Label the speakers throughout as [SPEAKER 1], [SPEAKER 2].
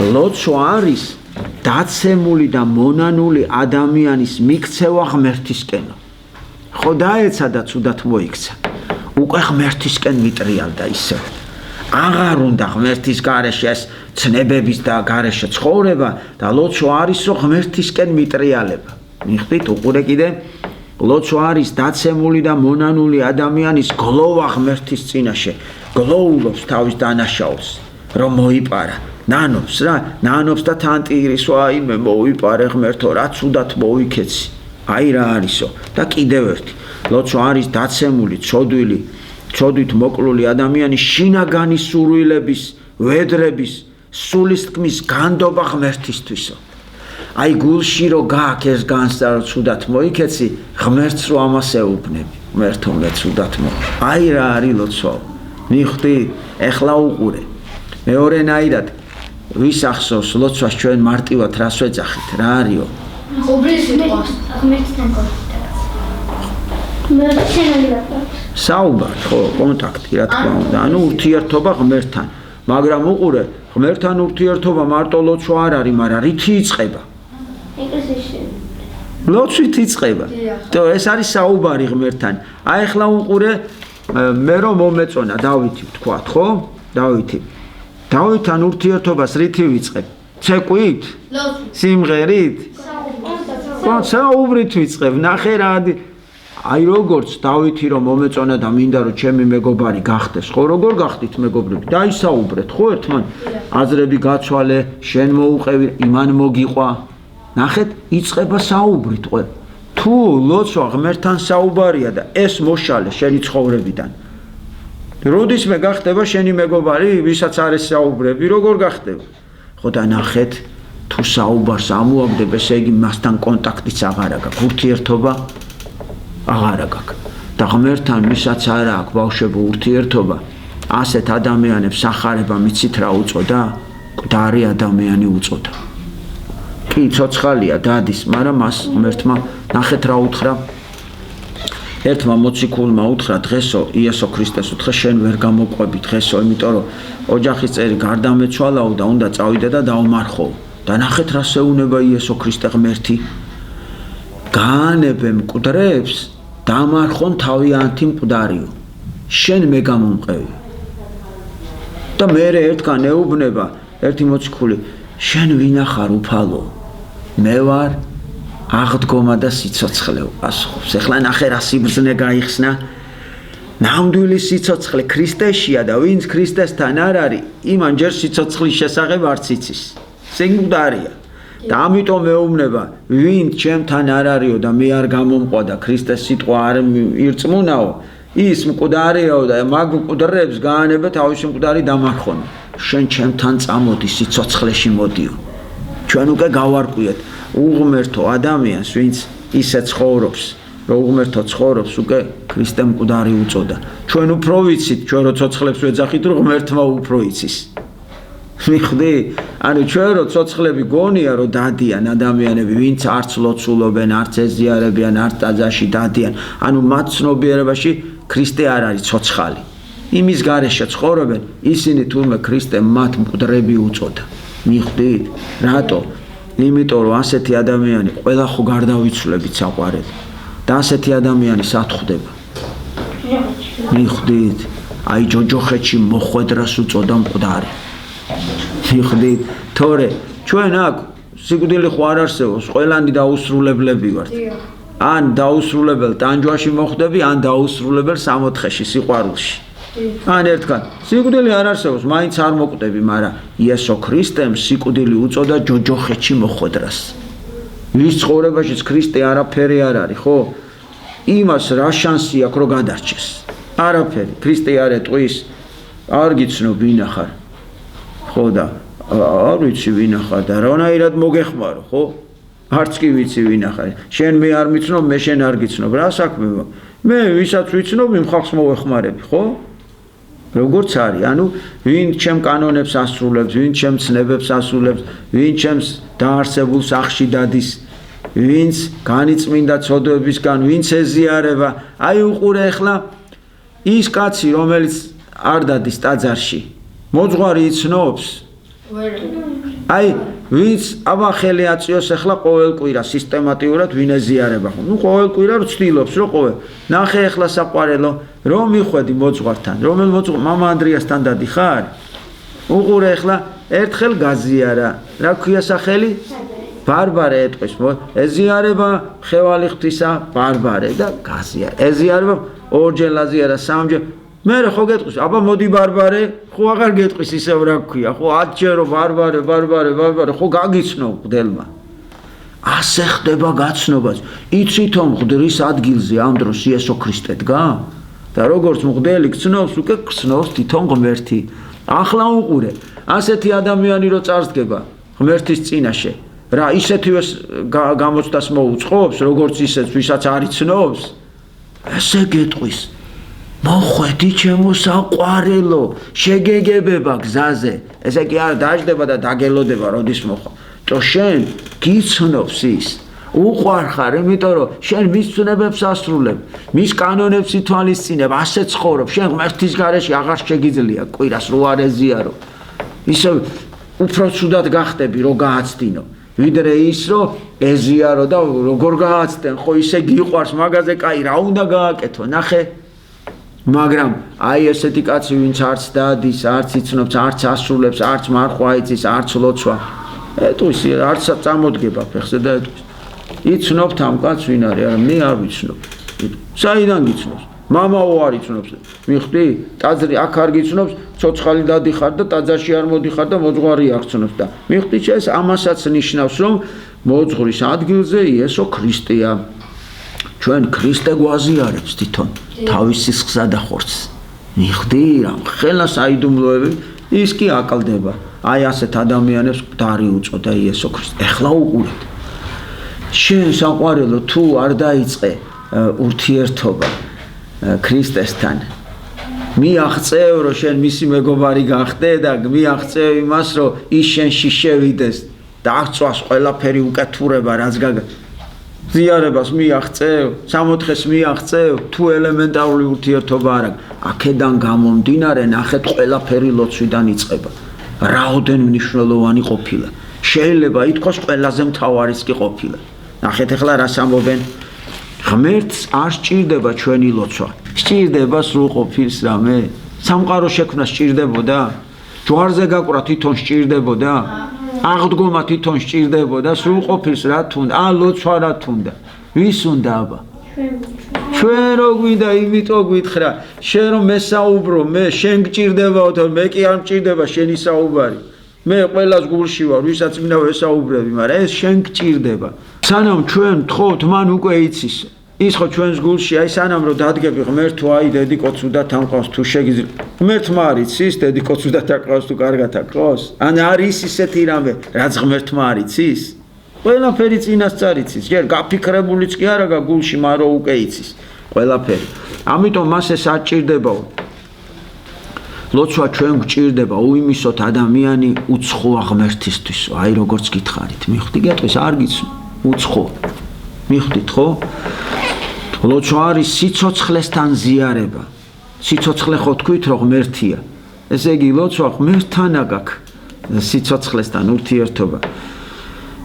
[SPEAKER 1] ლოცვა არის დაცემული და მონანული ადამიანის მიქცევა ღმერთისკენო. ხო დაეცა და ცუდად მოიქცა. უკვე ღმერთისკენ მიტრიალდა ისე. აღარ უნდა ღმერთის გარეშე ეს ცნებების და გარეშე ცხოვრება და ლოცვა არის რომ ღმერთისკენ მიტრიალება. მიხვდით უყურე კიდე ლოცვა არის დაცემული და მონანული ადამიანის გლოვა ღმერთის წინაშე. გლოულობს თავის დანაშაულს რომ მოიპარა. ნანობს და თანტირისვა იმე მოვიპარე ღმერთო რა ცუდად მოვიქეცი. აი რა არისო და კიდევ ერთი ლოცვა არის დაცემული ცოდვით მოკლული ადამიანის შინაგანი სურვილების ვედრების სულის თქმის განდობა ღმერთისთვისო. აი გულში რო გააქ ეს განცდა რომ ცუდად მოიქეცი ღმერთს რო ამას ეუბნები ღმერთო მე ცუდად აი რა არის ლოცვა. მიხვდი ეხლა უყურე მეორენაირად ვის ახსოვს ლოცვას ჩვენ მარტივად რას ვეძახით რა არისო
[SPEAKER 2] უბრის სიტყვას ღმერთთან
[SPEAKER 1] საუბარი ხო კონტაქტი რა თქმა უნდა ანუ ურთიერთობა ღმერთთან მაგრამ უყურე ღმერთთან ურთიერთობა მარტო ლოცვა არ არის მაგრამ რითი იწყება ლოცვით იწყება ეს არის საუბარი ღმერთთან აი ახლა უყურე მე რომ მომეწონა დავითი ვთქვათ ხო დავითთან ურთიერთობას რითი ვიწყებ ცეკვით სიმღერით საუბრით ვიწყებ ნახე რა აი როგორც დავითი რომ მომეწონა და მინდა რომ ჩემი მეგობარი გახდეს ხო როგორ გახდით მეგობრები დაისაუბრეთ ხო ერთმან აზრები გაცვალე შენ მოუყევი იმან მოგიყვა ნახეთ იწყება საუბრით ყველ თუ ლოცვა ღმერთთან საუბარია და ეს მოშალე შენი ცხოვრებიდან როდისმე გახდება შენი მეგობარი ვისაც არ ესაუბრები როგორ გახდება ხო და ნახეთ თუ საუბარს ამოაგდებ ესე იგი მასთან კონტაქტიც აღარ აქვს ურთიერთობა აღარ აქვს და ღმერთთან ვისაც არ აქვს ბავშვებო ურთიერთობა ასეთ ადამიანებს სახარება მიცით რა უწოდა მკვდარი ადამიანი უწოდა კი ცოცხალია დადის მაგრამ მას ღმერთმა ნახეთ რა უთხრა ერთმა მოციქულმა უთხრა დღესო იესო ქრისტეს უთხრა შენ ვერ გამოყვები დღესო იმიტომ რომ ოჯახის წერი გარდამეცვალაო და უნდა წავიდე და დაუმარხო და ნახეთ რა შეუნება იესო ქრისტე ღმერთი გაანებე მკვდრებს დამარხონ თავიანთი მკვდარიო შენ მე გამომყევი და მე ერთგან ეუბნება ერთი მოციქული შენ ვინახარ უფალო მე ვარ აღდგომა და სიცოცხლე უპასუხობს ეხლა ნახე რა სიბრძნე გაიხსნა ნამდვილი სიცოცხლე ქრისტეშია და ვინც ქრისტესთან არ არის იმან ჯერ სიცოცხლის შესახებ არც იცის სინგუდარია და ამიტომ მეუბნება ვინც ჩემთან არ არისო და მე არ გამომყვა და ქრისტეს სიტყვა არ ირწმუნაო ის მკვდარიაო და მაგ მკვდრებს გაანებე თავისი მკვდარი დამარხონ შენ ჩემთან წამოდი სიცოცხლეში მოდიო ჩვენ უკვე გავარკვიეთ უღმერთო ადამიანს ვინც ისე ცხოვრობს რომ უღმერთო ცხოვრობს უკვე ქრისტე მკვდარი უწოდა ჩვენ უფრო ვიცით ჩვენ რო ცოცხლებს ვეძახით რომ ღმერთმა უფრო იცის მიხვდი ანუ ჩვენ რო ცოცხლები გონია რომ დადიან ადამიანები ვინც არც ლოცულობენ არც ეზიარებიან არც ტაძარში დადიან ანუ მათ ცნობიერებაში ქრისტე არ არის ცოცხალი იმის გარეშე ცხოვრობენ ისინი თურმე ქრისტემ მათ მკვდრები უწოდა მიხვდით რატო იმიტომ რომ ასეთი ადამიანი ყველა ხო გარდავიცვლებით საყვარელი და ასეთი ადამიანი სათხვდება მიხვდით აი ჯოჯოხეთში მოხვედრას უწოდა მკვდარი მიხვდით თორე ჩვენ აქ სიკვდილი ხო არ არსებობს ყველანი დაუსრულებლები ვართ ან დაუსრულებელ ტანჯვაში მოხვდები ან დაუსრულებელ სამოთხეში სიყვარულში ან ერთგან სიკვდილი არ არსებობს მაინც არ მოკვდები მაგრამ იესო ქრისტემ სიკვდილი უწოდა ჯოჯოხეთში მოხვედრას ვის ცხოვრებაშიც ქრისტე არაფერი არ არის ხო იმას რა შანსი აქვს რომ გადარჩეს არაფერი ქრისტე არ ეტყვის არ გიცნობ ვინ ახარ ხო და არ ვიცი ვინ ახარ და რანაირად მოგეხმარო ხო არც კი ვიცი ვინ ახარ შენ მე არ მიცნობ მე შენ არ გიცნობ რა საქმე მე ვისაც ვიცნობ იმ ხალხს მოვეხმარები ხო როგორც არის ანუ ვინ ჩემ კანონებს ასრულებს ვინ ჩემ ცნებებს ასრულებს ვინ ჩემს დაარსებულ სახში დადის ვინც განიწმინდა ცოდვებისგან ვინც ეზიარება აი უყურე ახლა ის კაცი რომელიც არ დადის ტაძარში მოძღვარი იცნობს აი ვინც აბა ხელი აწიოს ახლა ყოველ კვირა სისტემატიურად ვინ ეზიარება ხო ნუ ყოველ კვირა ვცდილობს რომ ყოველ ნახე ახლა საყვარელო რომ მიხვედი მოძღვართან რომელ მამა ანდრიასთან დადიხარ უყურე ახლა ერთხელ გაზიარა რა ქვია სახელი ბარბარე ეტყვის ეზიარება ხევალი ღვთისა ბარბარე და გაზიარა ეზიარება ორჯერ აზიარა სამჯერ მე ხო გეტყვის აბა მოდი ბარბარე ხო აღარ გეტყვის ისევ რა ქვია ხო 10 ჯერო ბარბარე ხო გაგიცნო მღვდელმა ასე ხდება გაცნობაც იცით რომ მღვდლის ადგილზე ამ დროს იესო ქრისტე დგა და როგორც მღვდელი გცნობს უკვე გცნობს თვითონ ღმერთი ახლა უყურე ასეთი ადამიანი რო წარსდგება ღმერთის წინაშე რა ისეთივე გამოცდას მოუწყობს როგორც ისეთ ვისაც არ იცნობს ესე გეტყვის მოხვედი ჩემო საყვარელო შეგეგებება გზაზე ესე კი არ დაждდება და დაგელოდება როდის მოხვა то შენ გიცნობს ის უყვარხარ იმიტომ რომ შენ მის ცნებებს ასრულებ მის კანონებს ითვალისწინებ ასე ცხოვრობ შენ ღმერთის გარეშე აღარ შეგიძლია კვირას რო არ ეზიარო ისე უფრო ცუდად გახდები რო გააცდინო ვიდრე ის რომ ეზიარო და როგორ გააცდენ ხო ისე გიყვარს მაგაზე კაი რა უნდა გააკეთო ნახე მაგრამ აი ესეთი კაცი ვინც არც დადის არც იცნობს არც ასრულებს არც მარხვა იცის არც ლოცვა ეტყვის არც წამოდგება ფეხზე და ეტყვის იცნობთ ამ კაცს ვინ არის არა მე არ ვიცნობ საიდან გიცნობს მამაო არ იცნობს მიხვდი ტაძრი აქ არ გიცნობს ცოცხალი დადიხარ და ტაძარში არ მოდიხარ და მოძღვარი არ გცნობს და მიხვდი ეს ამასაც ნიშნავს რომ მოძღვრის ადგილზე იესო ქრისტეა ჩვენ ქრისტე გვაზიარებს თვითონ თავის სისხლსა და ხორცს მიხვდი რა ხელა საიდუმლოები ის კი აკლდება აი ასეთ ადამიანებს მკვდარი უწოდა იესო ქრისტე ეხლა უყურეთ შენ საყვარელო თუ არ დაიწყე ურთიერთობა ქრისტესთან მიაღწევ რომ შენ მისი მეგობარი გახდე და მიაღწევ იმას რომ ის შენში შევიდეს და აღწვას ყველაფერი უკეთურება რაც ზიარებას მიაღწევ სამოთხეს მიაღწევ თუ ელემენტარული ურთიერთობა არა აქედან გამომდინარე ნახეთ ყველაფერი ლოცვიდან იწყება რაოდენ მნიშვნელოვანი ყოფილა შეიძლება ითქვას ყველაზე მთავარიც კი ყოფილა ნახეთ ახლა რას ამბობენ ღმერთს არ სჭირდება ჩვენი ლოცვა სჭირდება სრულყოფილს რამე სამყარო შექმნა სჭირდებოდა ჯვარზე გაკვრა თვითონ სჭირდებოდა აღდგომა თვითონ სჭირდებოდა სრულყოფილს რა თუნდა ან ლოცვა რა თუნდა ვის უნდა აბა ჩვენ რო გვინდა იმიტომ გვითხრა შენ რომ მესაუბრო მე შენ გჭირდებაო და მე კი არ მჭირდება შენი საუბარი მე ყველას გულში ვარ ვისაც მინდა ვესაუბრები მაგრამ ეს შენ გჭირდება სანამ ჩვენ თხოვთ მან უკვე იცის ის ხო ჩვენს გულში აი სანამ რომ დადგები ღმერთ თუ აი დედიკოც უნდა თანყავს თუ შეგიძლია ღმერთმა არ იცის დედიკოც უნდა თანყავს თუ კარგად აკროს ან არის ისეთი რამე რაც ღმერთმა არ იცის ყველაფერი წინასწარ იცის ჯერ გაფიქრებულიც კი არა გულში მაგრამ უკვე იცის ყველაფერი ამიტომ მას ეს არ ჭირდებაო ლოცვა ჩვენ გვჭირდება უიმისოთ ადამიანი უცხოა ღმერთისთვის აი როგორც გითხარით მიხვდი გეტყვის არ გიცნო უცხო მიხვდით ხო ლოცვა არის სიცოცხლესთან ზიარება სიცოცხლე ხო თქვით რომ ღმერთია ესე იგი ლოცვა ღმერთთან აქვს სიცოცხლესთან ურთიერთობა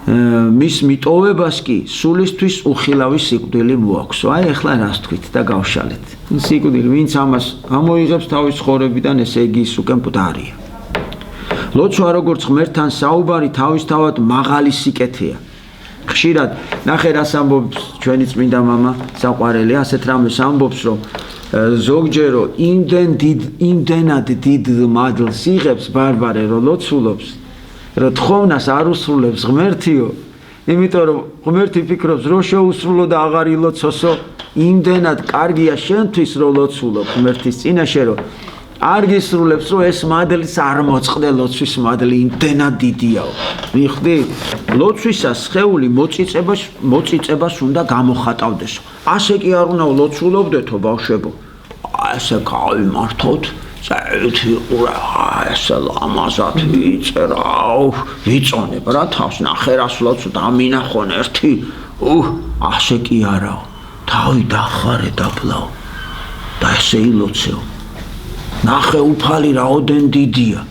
[SPEAKER 1] მის მიტოვებას კი სულისთვის უხილავი სიკვდილი მოაქვსო აი ახლა რას თქვით და გავშალეთ სიკვდილი ვინც ამას ამოიღებს თავის ცხოვრებიდან ესე იგი ის უკვე მკვდარია ლოცვა როგორც ღმერთთან საუბარი თავისთავად მაღალი სიკეთეა ხშირად ნახე რას ამბობს ჩვენი წმინდა მამა საყვარელი ასეთ რამეს ამბობს რომ ზოგჯერო იმდენად დიდ მადლს იღებს ბარბარე რომ ლოცულობს რომ თხოვნას არ უსრულებს ღმერთიო იმიტომ რომ ღმერთი ფიქრობს რომ შეუსრულო და აღარ ილოცოსო იმდენად კარგია შენთვის რომ ლოცულობ ღმერთის წინაშე რომ არ გისრულებს რომ ეს მადლიც არ მოწყდე ლოცვის მადლი იმდენად დიდიაო მიხვდი ლოცვისას სხეული მოწიწებას უნდა გამოხატავდესო ასე კი არ უნდა ლოცულობდეთო ბავშვებო ასე გავიმართოთ წაით იყურა ესე ლამაზად ვიწერა ვიწონებ რა თავს ნახე რას ლოცვ დამინახონ ერთი ასე კი არაო თავი დახარე დაბლაო და ესე ილოცეო ნახე უფალი რაოდენ დიდია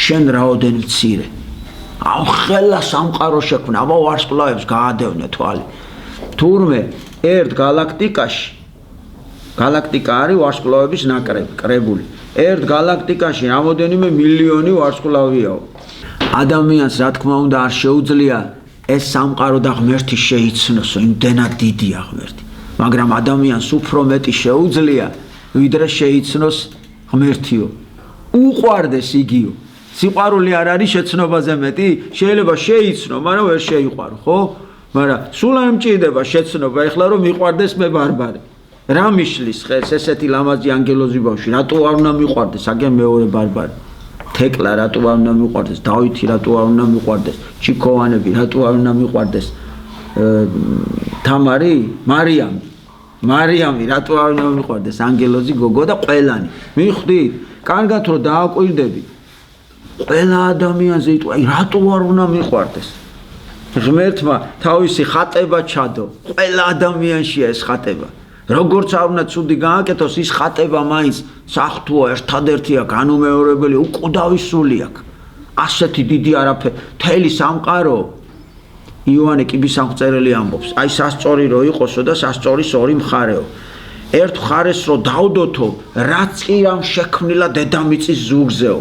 [SPEAKER 1] შენ რაოდენ მცირე ამ ხელა სამყარო შექმნა, აბა ვარსკვლავებს გაადევნე თვალი. თურმე ერთ გალაქტიკაში გალაქტიკა არის ვარსკვლავების ნაკრები, კრებული. ერთ გალაქტიკაში რამოდენიმე მილიონი ვარსკვლავიაო. ადამიანს რა თქმა უნდა არ შეუძლია ეს სამყარო და ღმერთი შეიცნოსო, იმდენად დიდია ღმერთი. მაგრამ ადამიანს უფრო მეტი შეუძლია, ვიდრე შეიცნოს ღმერთიო. უყვარდეს იგიო. სიყვარული არ არის შეცნობაზე მეტი? შეიძლება შეიცნო, მაგრამ ვერ შეიყვარო, ხო? მაგრამ სულ არ მჭირდება შეცნობა, ეხლა რომ მიყვარდეს მე ბარბარე. რა მიშლის ხელს ესეთი ლამაზი ანგელოზი ბავშვი, რატო არ უნდა მიყვარდეს, აგენ მეორე ბარბარე. თეკლა რატო არ უნდა მიყვარდეს, დავითი რატო არ უნდა მიყვარდეს, ჩიქოვანები რატო არ უნდა მიყვარდეს, თამარი, მარიამი რატო არ უნდა მიყვარდეს, ანგელოზი გოგო და ყველანი. მიხვდით? კარგად რომ დააკვირდები. ყველა ადამიანზე იტყვა, რატო არ უნდა მიყვარდეს? ღმერთმა თავისი ხატება ჩადო. ყველა ადამიანშია ეს ხატება. როგორც არ უნდა ცუდი გააკეთოს, ის ხატება მაინც სახთუა, ერთადერთია, განუმეორებელი, უკვდავი სული აქვს. ასეთი დიდი არაფერი, მთელი სამყარო. იოანე კიბისამღწერელი ამბობს, აი სასწორი რო იყოსო და სასწორის ორი მხარეო. ერთ მხარეს რო დავდოთო, რაც კი რამ შექმნილა დედამიწის ზურგზეო.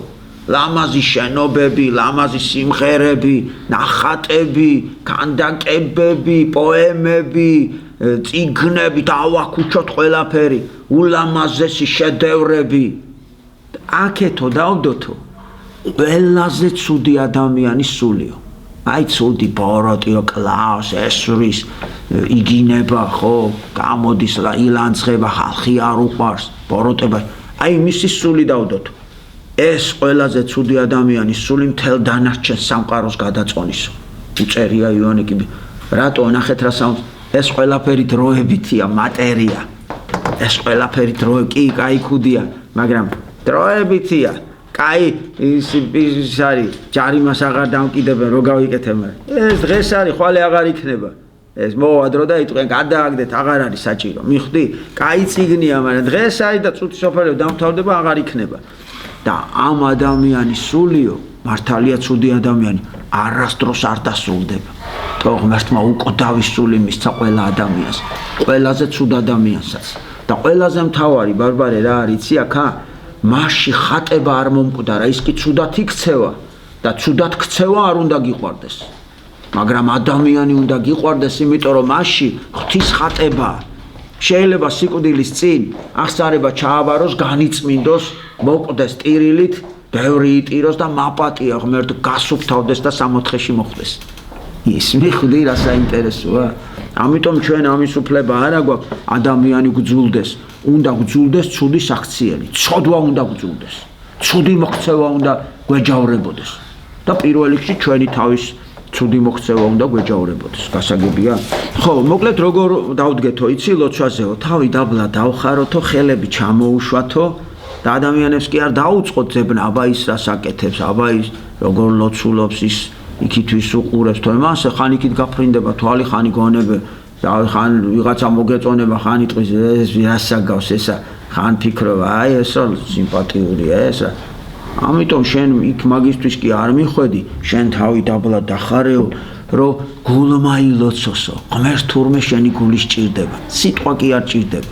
[SPEAKER 1] ლამაზი შენობები, ლამაზი სიმღერები, ნახატები, ქანდაკებები, პოემები, წიგნები დავაქუჩოთ ყველაფერი, ულამაზესი შედევრები. აქეთო დავდოთო, ყველაზე ცუდი ადამიანის სულიო. აი ცუდი ბოროტიო კლავს, ესვრის, იგინება, ხო, გამოდის, ილანძღება, ხალხი არ უყვარს, ბოროტება. აი მისი სული დავდოთო. ეს ყველაზე ცუდი ადამიანის სული მთელ დანარჩენ სამყაროს გადაწონისო. უწერია იოანე კიბი. რატო ნახეთ რა სამს? ეს ყველაფერი დროებითია, მატერია. ეს ყველაფერი დროე კი, კაი ქუდია, მაგრამ დროებითია. კაი ის არის, ჯარიმას აღარ დამკიდებენ, რო გავიკეთებ, ეს დღეს არის, ხვალე აღარ იქნება. ეს მოვა დრო და იტყვენ, გადააგდეთ, აღარ არის საჭირო. მიხვდი? კაი წიგნია, მაგრამ დღეს არის და წუთი სოფელები დამთავრდება, აღარ იქნება. და ამ ადამიანის სულიო, მართალია ცუდი ადამიანი, არასდროს არ დასრულდება. თო ღმერთმა უკვდავი სული მისცა ყველა ადამიანს, ყველაზე ცუდ ადამიანსაც. და ყველაზე მთავარი ბარბარე რა არის, იცი აქა? მასში ხატება არ მომკვდარა, ის კი ცუდად იქცევა და ცუდად ქცევა არ უნდა გიყვარდეს. მაგრამ ადამიანი უნდა გიყვარდეს, იმიტომ რომ მასში ღვთის ხატებაა. შეიძლება სიკვდილის წინ აღსარება ჩააბაროს, განიწმინდოს, მოკვდეს ტირილით, ბევრი იტიროს და მაპატია ღმერთ გასუფთავდეს და სამოთხეში მოხვდეს. ის მიხვდი რა საინტერესოა? ამიტომ ჩვენ ამის უფლება არ აქვს, ადამიანი გძულდეს, უნდა გძულდეს ცუდი საქციელი, ცოდვა უნდა გძულდეს, ცუდი მოქცევა უნდა გვეჯავრებოდეს და პირველ რიგში ჩვენი თავის ცუდი მოქცევა უნდა გვეჯავრებოდეს. გასაგებია? ხო, მოკლედ როგორ დავდგეთო, იცი ლოცვაზეო, თავი დაბლა დავხაროთო, ხელები ჩამოუშვათო და ადამიანებს კი არ დაუწყოთ ზებნა, აბა ის რას აკეთებს, აბა ის როგორ ლოცულობს, ის იქითვის უყურებს, თორემ ასე ხან იქით გაფრინდება თვალი, ხანი გონებე, ხან ვიღაცა მოგეწონება, ხან იტყვის ეს რას აგავს ესა, ხან ფიქრობა, აი ესა სიმპათიურია ესა. ამიტომ შენ იქ მაგისტრის კი არ მიხვედი, შენ თავი დაბლა დახარეო, რომ გულმა ილოცოსო, ღმერთ თურმე შენი გული სჭირდება, სიტყვა კი არ ჭირდება,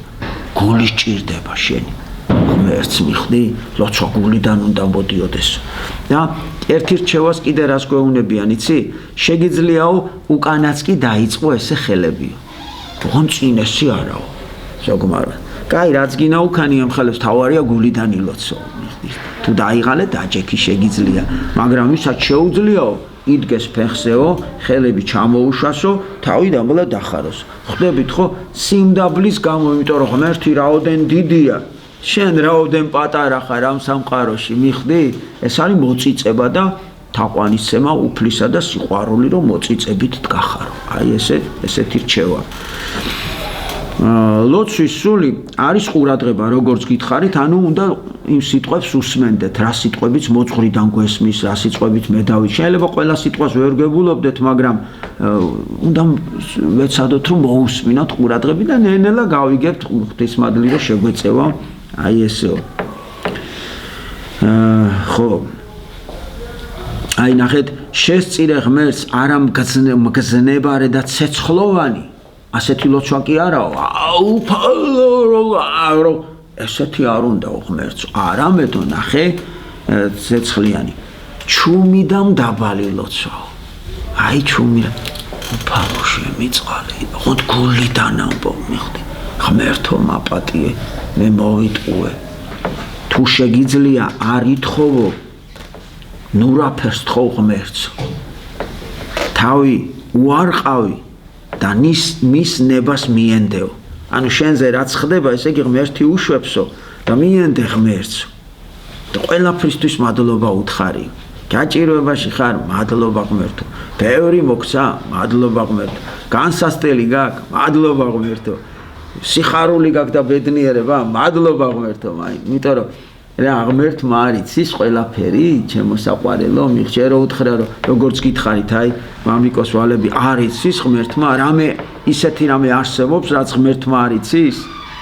[SPEAKER 1] გული სჭირდება შენი. ღმერთს მიხვდი, ლოცვა გულიდან უნდა მოდიოდეს. და ერთი რჩევას კიდე რას გვეუბნებიან, იცი? შეგიძლიაო უკანაც კი დაიწყო ესე ხელებიო. ოღონ წინ ესი არაო. ზოგმარად. კაი, რაც გინა უკანი ამხელებს, თავარია გულიდან ილოცო. თუ დაიღალე დაჯექი შეგიძლია, მაგრამ ვისაც შეუძლიაო, იდგეს ფეხზეო, ხელები ჩამოუშვასო, თავი დაბლა დახაროს. ხვდებით ხო? სიმდაბლის გამო, იმიტომ რომ ღმერთი რაოდენ დიდია. შენ რაოდენ პატარა ხარ ამ სამყაროში, მიხვდი? ეს არის მოწიწება და თაყვანისცემა უფლისა და სიყვარული, რომ მოწიწებით დგახარო. აი ესეთი რჩევა. ლოცვის სული არის ყურადღება, როგორც გითხარით, ანუ უნდა იმ სიტყვებს უსმენდეთ, რა სიტყვებიც მოძღვრიდან გვესმის, რა სიტყვებით მე დავით. შეიძლება ყველა სიტყვას ვერ გებულობდეთ, მაგრამ უნდა ვეცადოთ, რომ მოусმინოთ ყურადღები და ნელ-ნელა გავიგებთ ღვთისმადლი, რომ შეგვეწევა აი ესეო. ხო. აი ნახეთ შესწირე ღმერთს არა მგზნებარე და ცეცხლოვანი ასეთი ლოცვა კი არაო აუ ესეთი არ უნდა ღმერთს არამედ ნახე ცეცხლიანი ჩუმი და მდაბალი ლოცვაო აი ჩუმი უფალო შემიწყალე ხოთ გულიდან ამბობ მიხდი ღმერთო მაპატიე მე მოვიტყუე თუ შეგიძლია არ ითხოვო ნურაფერს თხოვ ღმერთს თავი უარყავი და მის ნებას მიენდეო ანუ შენზე რაც ხდება ესე იგი ღმერთი უშვებსო და მიენდე ღმერთს და ყველაფრისთვის მადლობა უთხარი გაჭიროებაში ხარ მადლობა ღმერთო ბევრი მოგცა მადლობა ღმერთო განსასწრელი გაქვს მადლობა ღმერთო სიხარული გაქვს და ბედნიერება მადლობა ღმერთო იმიტომ რომ რა ღმერთმა არ იცის ყველაფერი ჩემო საყვარელო მიხჯერო უთხრა რომ როგორც გითხარით აი მამიკოს ვალები არ იცის ღმერთმა რამე ისეთი რამე არსებობს რაც ღმერთმა არ იცის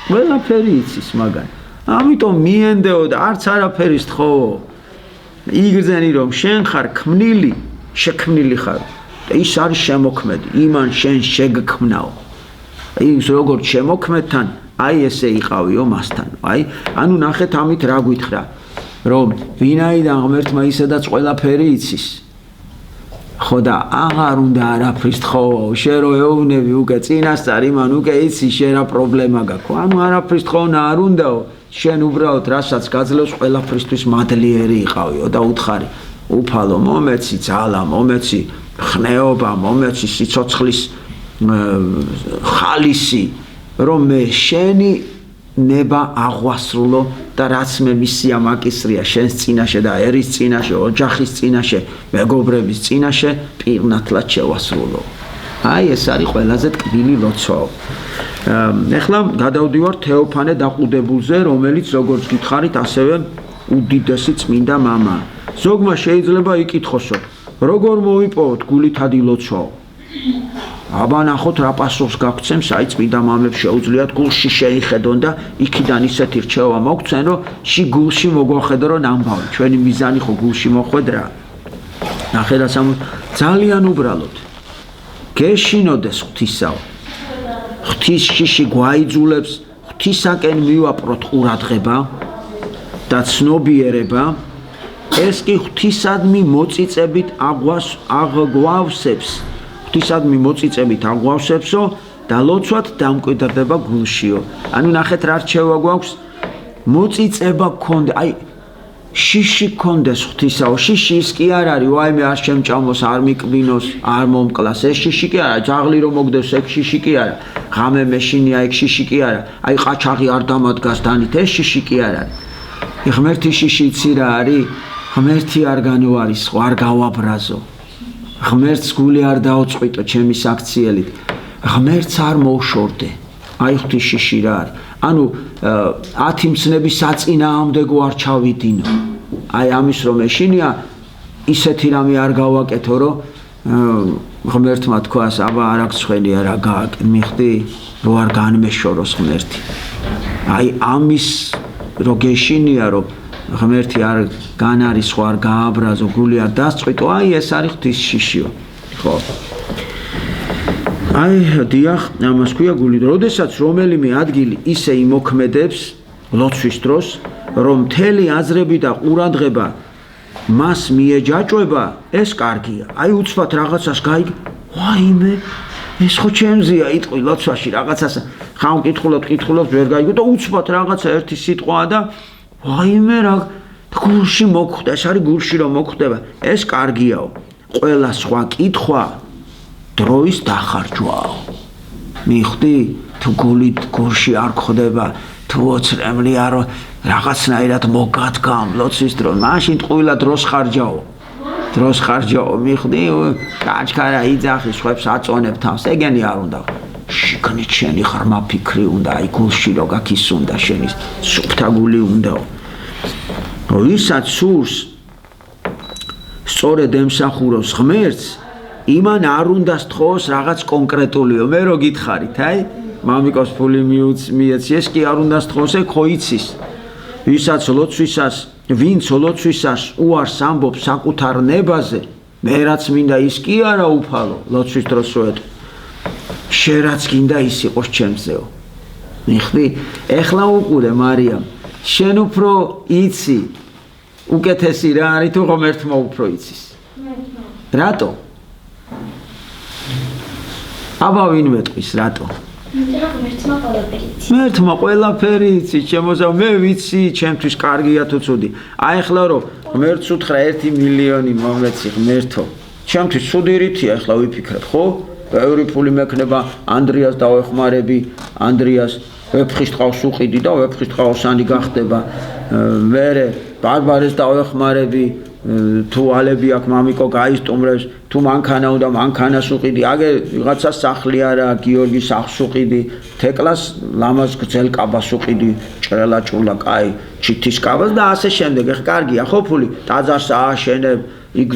[SPEAKER 1] ყველაფერი იცის მაგარი ამიტომ მიენდეო და არც არაფერის თხოვო იგრძენი რომ შენ ხარ ქმნილი შექმნილი ხარ და ის არის შემოქმედი იმან შენ შეგქმნაო ის როგორც შემოქმედთან აი ესე იყავიო მასთან აი ანუ ნახეთ ამით რა გითხრა რომ ვინაიდან ღმერთმა ისედაც ყველაფერი იცის ხო და აღარ უნდა არაფრის თხოვო შენ რო ეუბნები უკვე წინასწარ იმან უკვე იცი შენ რა პრობლემა გაქვს ანუ არაფრის თხოვნა არ უნდაო შენ უბრალოდ რასაც გაძლევს ყველაფრისთვის მადლიერი იყავიო და უთხარი უფალო მომეცი ძალა მომეცი ხნეობა მომეცი სიცოცხლის ხალისი რომ მე შენი ნება აღვასრულო და რაც მე მისია მაკისრია შენს წინაშე და ერის წინაშე ოჯახის წინაშე მეგობრების წინაშე პირნათლად შევასრულო აი ეს არის ყველაზე ტკბილი ლოცვაო ეხლა გადავდივარ თეოფანე დაყუდებულზე რომელიც როგორც გითხარით ასევე უდიდესი წმინდა მამა ზოგმა შეიძლება იკითხოსო როგორ მოვიპოვოთ გულითადი ლოცვაო აბა ნახოთ რა პასუხს გაგცემს აი წმინდა მამებს შეუძლიათ გულში შეიხედონ და იქიდან ისეთი რჩევა მოგცენ რომ გულში მოგვახედრო ნამბავი ჩვენი მიზანი ხო გულში მოხვედრა ნახე ძალიან უბრალოდ გეშინოდეს ღვთისაო ღვთის შიში გვაიძულებს ღვთისაკენ მივაპროთ ყურადღება და ცნობიერება ეს კი ღვთისადმი მოწიწებით აღვავსებს ღვთისადმი მოწიწებით აღვავსებსო და ლოცვად დამკვიდრდება გულშიო ანუ ნახეთ რა რჩევა გვაქვს მოწიწება გქონდა აი შიში გქონდეს ღვთისაო შიში ის კი არ არის ვაიმე არ შემჭამოს არ მიკბინოს არ მომკლას ეს შიში კი არა ჯაღლი რომ მოგდევს ეგ შიში კი არა ღამე მეშინია ეგ შიში კი არა აი ყაჩაღი არ დამადგას დანით ეს შიში კი არ არის ღმერთი შიში იცი რა არის ღმერთი არ განვარისხო არ გავაბრაზო ღმერთს გული არ დაოწყვიტო ჩემი საქციელით ღმერთს არ მოვშორდე აი ღვთის შიში რა არის ანუ 10 მცნების საწინააღმდეგო არ ჩავიდინო აი ამის რომ ეშინია ისეთი რამე არ გავაკეთო რომ ღმერთმა თქვას აბა არ აქვს ხვენია რა მიხდი რო არ განმეშოროს ღმერთი აი ამის რო გეშინია რომ ღმერთი არ განარისხო არ გააბრაზო გული არ დასწყვიტო აი ეს არის ღვთის შიშიო ხო აი დიახ ამას ქვია გული როდესაც რომელიმე ადგილი ისე იმოქმედებს ლოცვის დროს რომ მთელი აზრები და ყურადღება მას მიეჯაჭვება ეს კარგია აი უცბად რაღაცას ვაიმე ეს ხო ჩემზეა იტყვი ლოცვაში რაღაცას ხან კითხულობ ვერ გაიგო და უცბად რაღაცა ერთი სიტყვა და ვაიმე რა გულში მოხვდა ეს არის გულში რომ მოხვდება ეს კარგიაო ყველა სხვა კითხვა დროის დახარჯვაო მიხდი თუ გულში არ გხვდება თუ ოცრემლია რომ რაღაცნაირად მოგადგამ ლოცვის დრო მაშინ ტყუილა დროს ხარჯაო მიხდი კაჩქარა იძახი სხვებს აწონებ თავს ეგენი არ უნდა შიგნით შენი ღრმა ფიქრი უნდა აი გულში რო გაქისუნდა შენი სუფთა გული უნდაო ვისაც სურს სწორედ ემსახუროს ღმერთს იმან არ უნდა სთხოვოს რაღაც კონკრეტულიო მე რო გითხარით აი მამიკოს ფული მიეციეს კი არ უნდა სთხოვოს ეგ ხო იცის ვისაც ლოცვისას, ვინც ლოცვისას უარს ამბობს საკუთარ ნებაზე, მე რაც მინდა ის კი არა უფალო, ლოცვის დროს რო ეტყვი. შენ რაც გინდა ის იყოს ჩემზეო. მიხდი, ეხლა უყურე მარიამ, შენ უფრო იცი უკეთესი რა არის თუ ღმერთმა უფრო იცის. რატო? აბა ვინ მეტყვის, რატო? ღმერთმა ყველაფერი იცი, ჩემოსა მე ვიცი, ჩემთვის კარგია თუ ცუდი. აი ეხლა რომ ღმერთს უთხრა 1 მილიონი მომეცი ღმერთო. ჩემთვის ცუდი რითია ეხლა ვიფიქრებ, ხო? ბევრი ფული მექნება, ანდრიას დავეხმარები, ანდრიას ვეფხის ტყავს უყიდი და ვეფხის ტყავსანი გახდება. მერე ბარბარეს დავეხმარები, თუ ალები აქვს მამიკო გაისტუმრებს, თუ მანქანა უნდა მანქანას უყიდი, აგერ ვიღაცა სახლი არა, გიორგის სახლს უყიდი, თეკლას ლამაზ გრძელ კაბას უყიდი, ჭრელა ჭულა, კაი, ჩითის კაბას და ასე შემდეგ. ეხლა კარგია ხო ფული, ტაძარს ააშენებ, იქ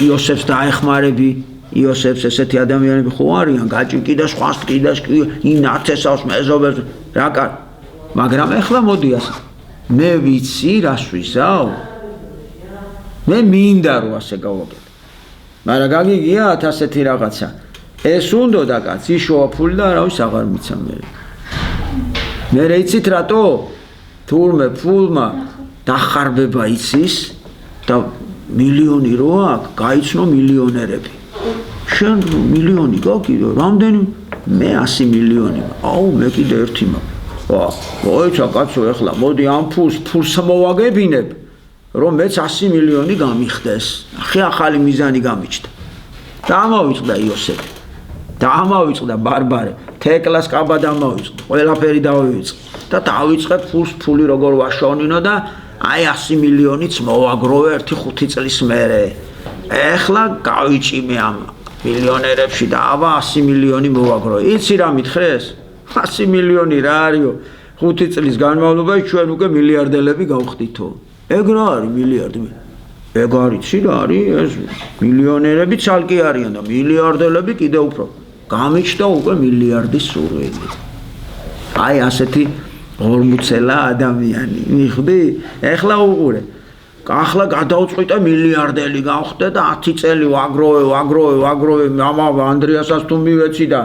[SPEAKER 1] იოსებს დაეხმარები. იოსებს ესეთი ადამიანები ხო არიან, გაჭიკი და სხვას კიდას კი ინათესავს მეზობებს რა კარ. მაგრამ ეხლა მოდი ასე. მე ვიცი რას ვიზავ. მე მინდა რომ ასე გავაკეთო. მაგრამ გაგიგიათ ასეთი რაღაცა. ეს უნდა კაც იშოვა ფული და არავის აღარ მიცა მე. მე იცით რატო? თურმე ფულმა დახარბება იცის და მილიონი რო აქვს, გაიცნო მილიონერები. შენ მილიონი გაგირო, რამდენი? მე 100 მილიონი. აუ, მე კიდე ერთი მაქვს. მოიცა კაცო, ეხლა მოდი ამ ფულს მოვაგებინებ, რომ მეც 100 მილიონი გამიხდეს. ახი ახალი მიზანი გამიჩნდა. დამოვიწყდა იოსები. დამოვიწყდა ბარბარე, თეკლას კაბა დამოვიწყდა. ყველაფერი დავივიწყე და დავიწყე ფული როგორ ვაშოვნინო და აი 100 მილიონიც მოვაგროვე 1-5 წლის მერე. ეხლა გავიჭიმე ამ მილიონერებში და აბა 100 მილიონი მოვაგროვე. იცი რა მითხრეს? 100 მილიონი რა არისო? 5 წლის განმავლობაში ჩვენ უკვე მილიარდელები გავხდითო. ეგ რა არის მილიარდი? ეგ არიცი რა არის? ეს მილიონერები ცალკე არიან და მილიარდელები კიდე უფრო. გამიჩნდა უკვე მილიარდის სურვილი. აი ასეთი ორმოცელა ადამიანი. მიხდი? ეხლა უყურე. ახლა გადავწყვიტე მილიარდელი გავხდე და 10 წელი ვაგროვე, მამა ანდრიასაც თუ მივეცი და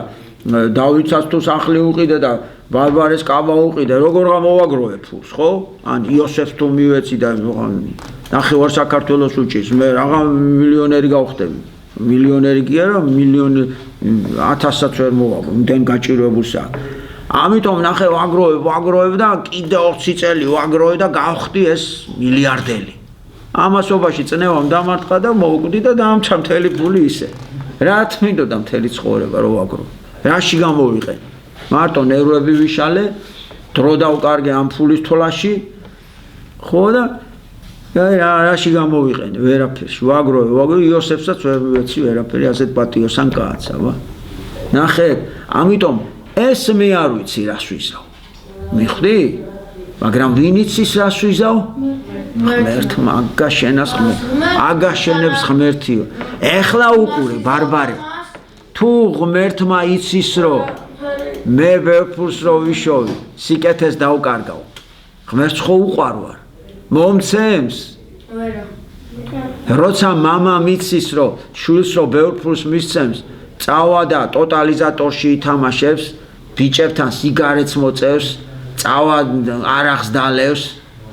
[SPEAKER 1] დავითსაც თუ სახლი უყიდე და ბარბარეს კაბა უყიდე, როგორ გამოვაგროვე ფულს, ხო? ან იოსებს თუ მივეცი და ნახევარ საქართველოს უჭის, მე რაღა მილიონერი გავხდები. მილიონერი კი არა, მილიონი 1000-საც ვერ მოვაგროვე, იმდენ გაჭირვებულსა. ამიტომ ნახე ვაგროვებ და კიდე 20 წელი ვაგროვე და გავხდი ეს მილიარდელი. ამასობაში წნევამ დამარტყა და მოვკვდი და დაამჩა მთელი ფული ისე. რა თმინდოდა მთელი ცხოვრება რო ვაგროვე. რაში გამოვიყე? მარტო ნერვები ვიშალე, დრო დავკარგე ამ ფულის თოლაში. ხო და რაში გამოვიყენე? ვერაფერში. ვაგროვე, იოსებსაც ვერ მივეცი ვერაფერი, ასეთ პატიოსან კაცსა, ვა. ნახეთ, ამიტომ ეს მე არ ვიცი რას ვიზავ. მიხდი? მაგრამ ვინ იცის რას ვიზავ? ღმერთმა აგაშენას აგაშენებს ღმერთიო. ეხლა უყურე ბარბარე. თუ ღმერთმა იცის რომ მე ვეფულს რო ვიშოვი, სიკეთეს დავკარგავ. ღმერთს ხო უყვარ ვარ. მომცემს? ვერა. როცა მამა მიცის რომ შვილს რო ბევრ ფულს მისცემს, წავა და ტოტალიზატორში ითამაშებს, ბიჭებთან სიგარეტს მოწევს, წავა არახს დალევს,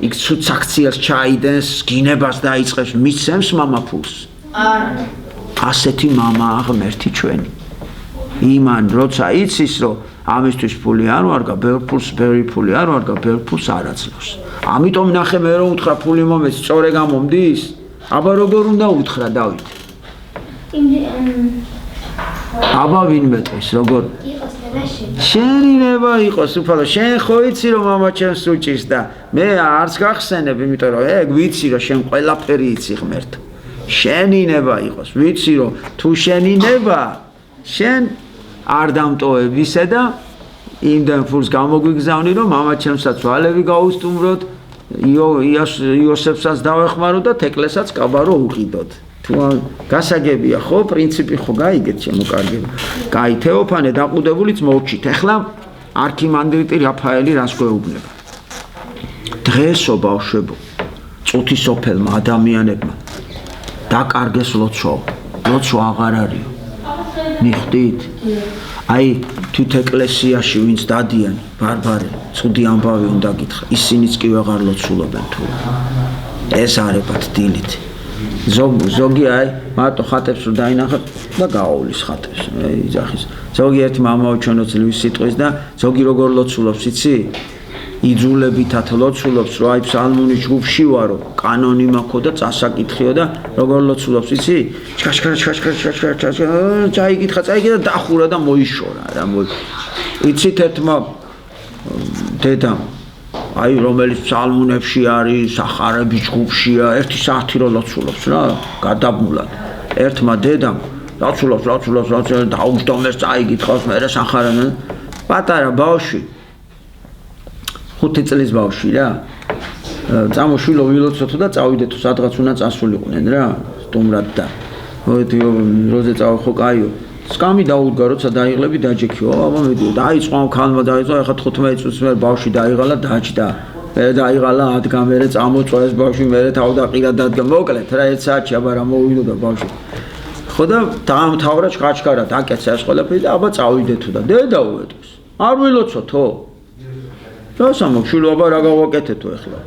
[SPEAKER 1] იქ ცუდ საქციელს ჩაიდენს, გინებას დაიწყებს, მისცემს მამა ფულს? არა. ასეთი მამაა ღმერთი ჩვენი. იმან როცა იცის რომ ამისთვის ფული არ ვარგა, ბევრი ფული არ ვარგა, ბევრ ფულს არ აძლევს. ამიტომ ნახე მე რომ უთხრა ფული მომეც, სწორე გამომდის? აბა როგორ უნდა უთხრა დავით? აბა ვინ მეტყვის, როგორ? შენი ნება იყოს უფალო, შენ ხო იცი რომ მამა ჩემს უჭირს და მე არც გახსენებ, იმიტომ რომ ეგ ვიცი რომ შენ ყველაფერი იცი ღმერთო. შენი ნება იყოს, ვიცი რომ თუ შენი ნება, შენ არ დამტოვებისე და იმდენ ფულს გამოგვიგზავნი რომ მამა ჩემსაც ვალები გაუსტუმროთ, იოსებსაც დავეხმაროთ და თეკლესაც კაბარო უყიდოთ. თუ გასაგებია ხო, პრინციპი ხო გაიგეთ შემოკარგება. კაი, თეოფანე დაყუდებულიც მოვჩით. ეხლა არქიმანდრიტი რაფაელი რას გვეუბნება? დღესო ბავშვებო წუთი სოფელმა ადამიანებმა დაკარგეს ლოცვა აღარ არისო მიხვდით აი თვით ეკლესიაში ვინც დადიან ბარბარე ცუდი ამბავი უნდა გითხრა ისინიც კი ვეღარ ლოცულობენ თუ ეს არებათ დილით ზოგი აი მარტო ხატებს რომ დაინახა და გაავლის ხატებს იძახის ზოგიერთი მამაო ჩვენო ძლივი სიტყვის და ზოგი როგორ ლოცულობს იცი იძულებითად ლოცულობს რომ აი ფსალმუნის ჯგუფში ვარო კანონი მაქვს და წასაკითხიო და როგორ ლოცულობს იცი ჩქაშქარა წაიკითხა და დახურა და მოიშორა რა იცით ერთმა დედამ აი რომელიც ფსალმუნებში არის სახარების ჯგუფშია ერთი საათი რო ლოცულობს რა გადაბმულად ერთმა დედამ ლოცულობს დაუშტომეს წაიკითხავს მერე სახარებენ პატარა ბავშვი 5 წლის ბავშვი რა წამოშვილო ვილოცოთო და წავიდეთო სადღაც უნდა წასულიყვნენ რა სტუმრად და მოდი როზე წავ ხო კაიო სკამი დაუდგა როცა დაიღლები დაჯექიო აბა მედი დაიწყო ამ ქალმა დაიწყო ეხა 15 წუთს მერე ბავშვი დაიღალა დაჯდა მერე დაიღალა ადგა მერე წამოწვა ეს ბავშვი მერე თავ დაყირა დადგა მოკლედ რა 1 საათში აბა რა მოვიდოდა ბავშვი ხო და დაამთავრა ჩქაჩქარა დაკეცა ეს ყველაფერი და აბა წავიდეთო და დედა უეტყვის არ ვილოცოთო რა სამოქშვილო აბა რა გავაკეთეთო ეხლა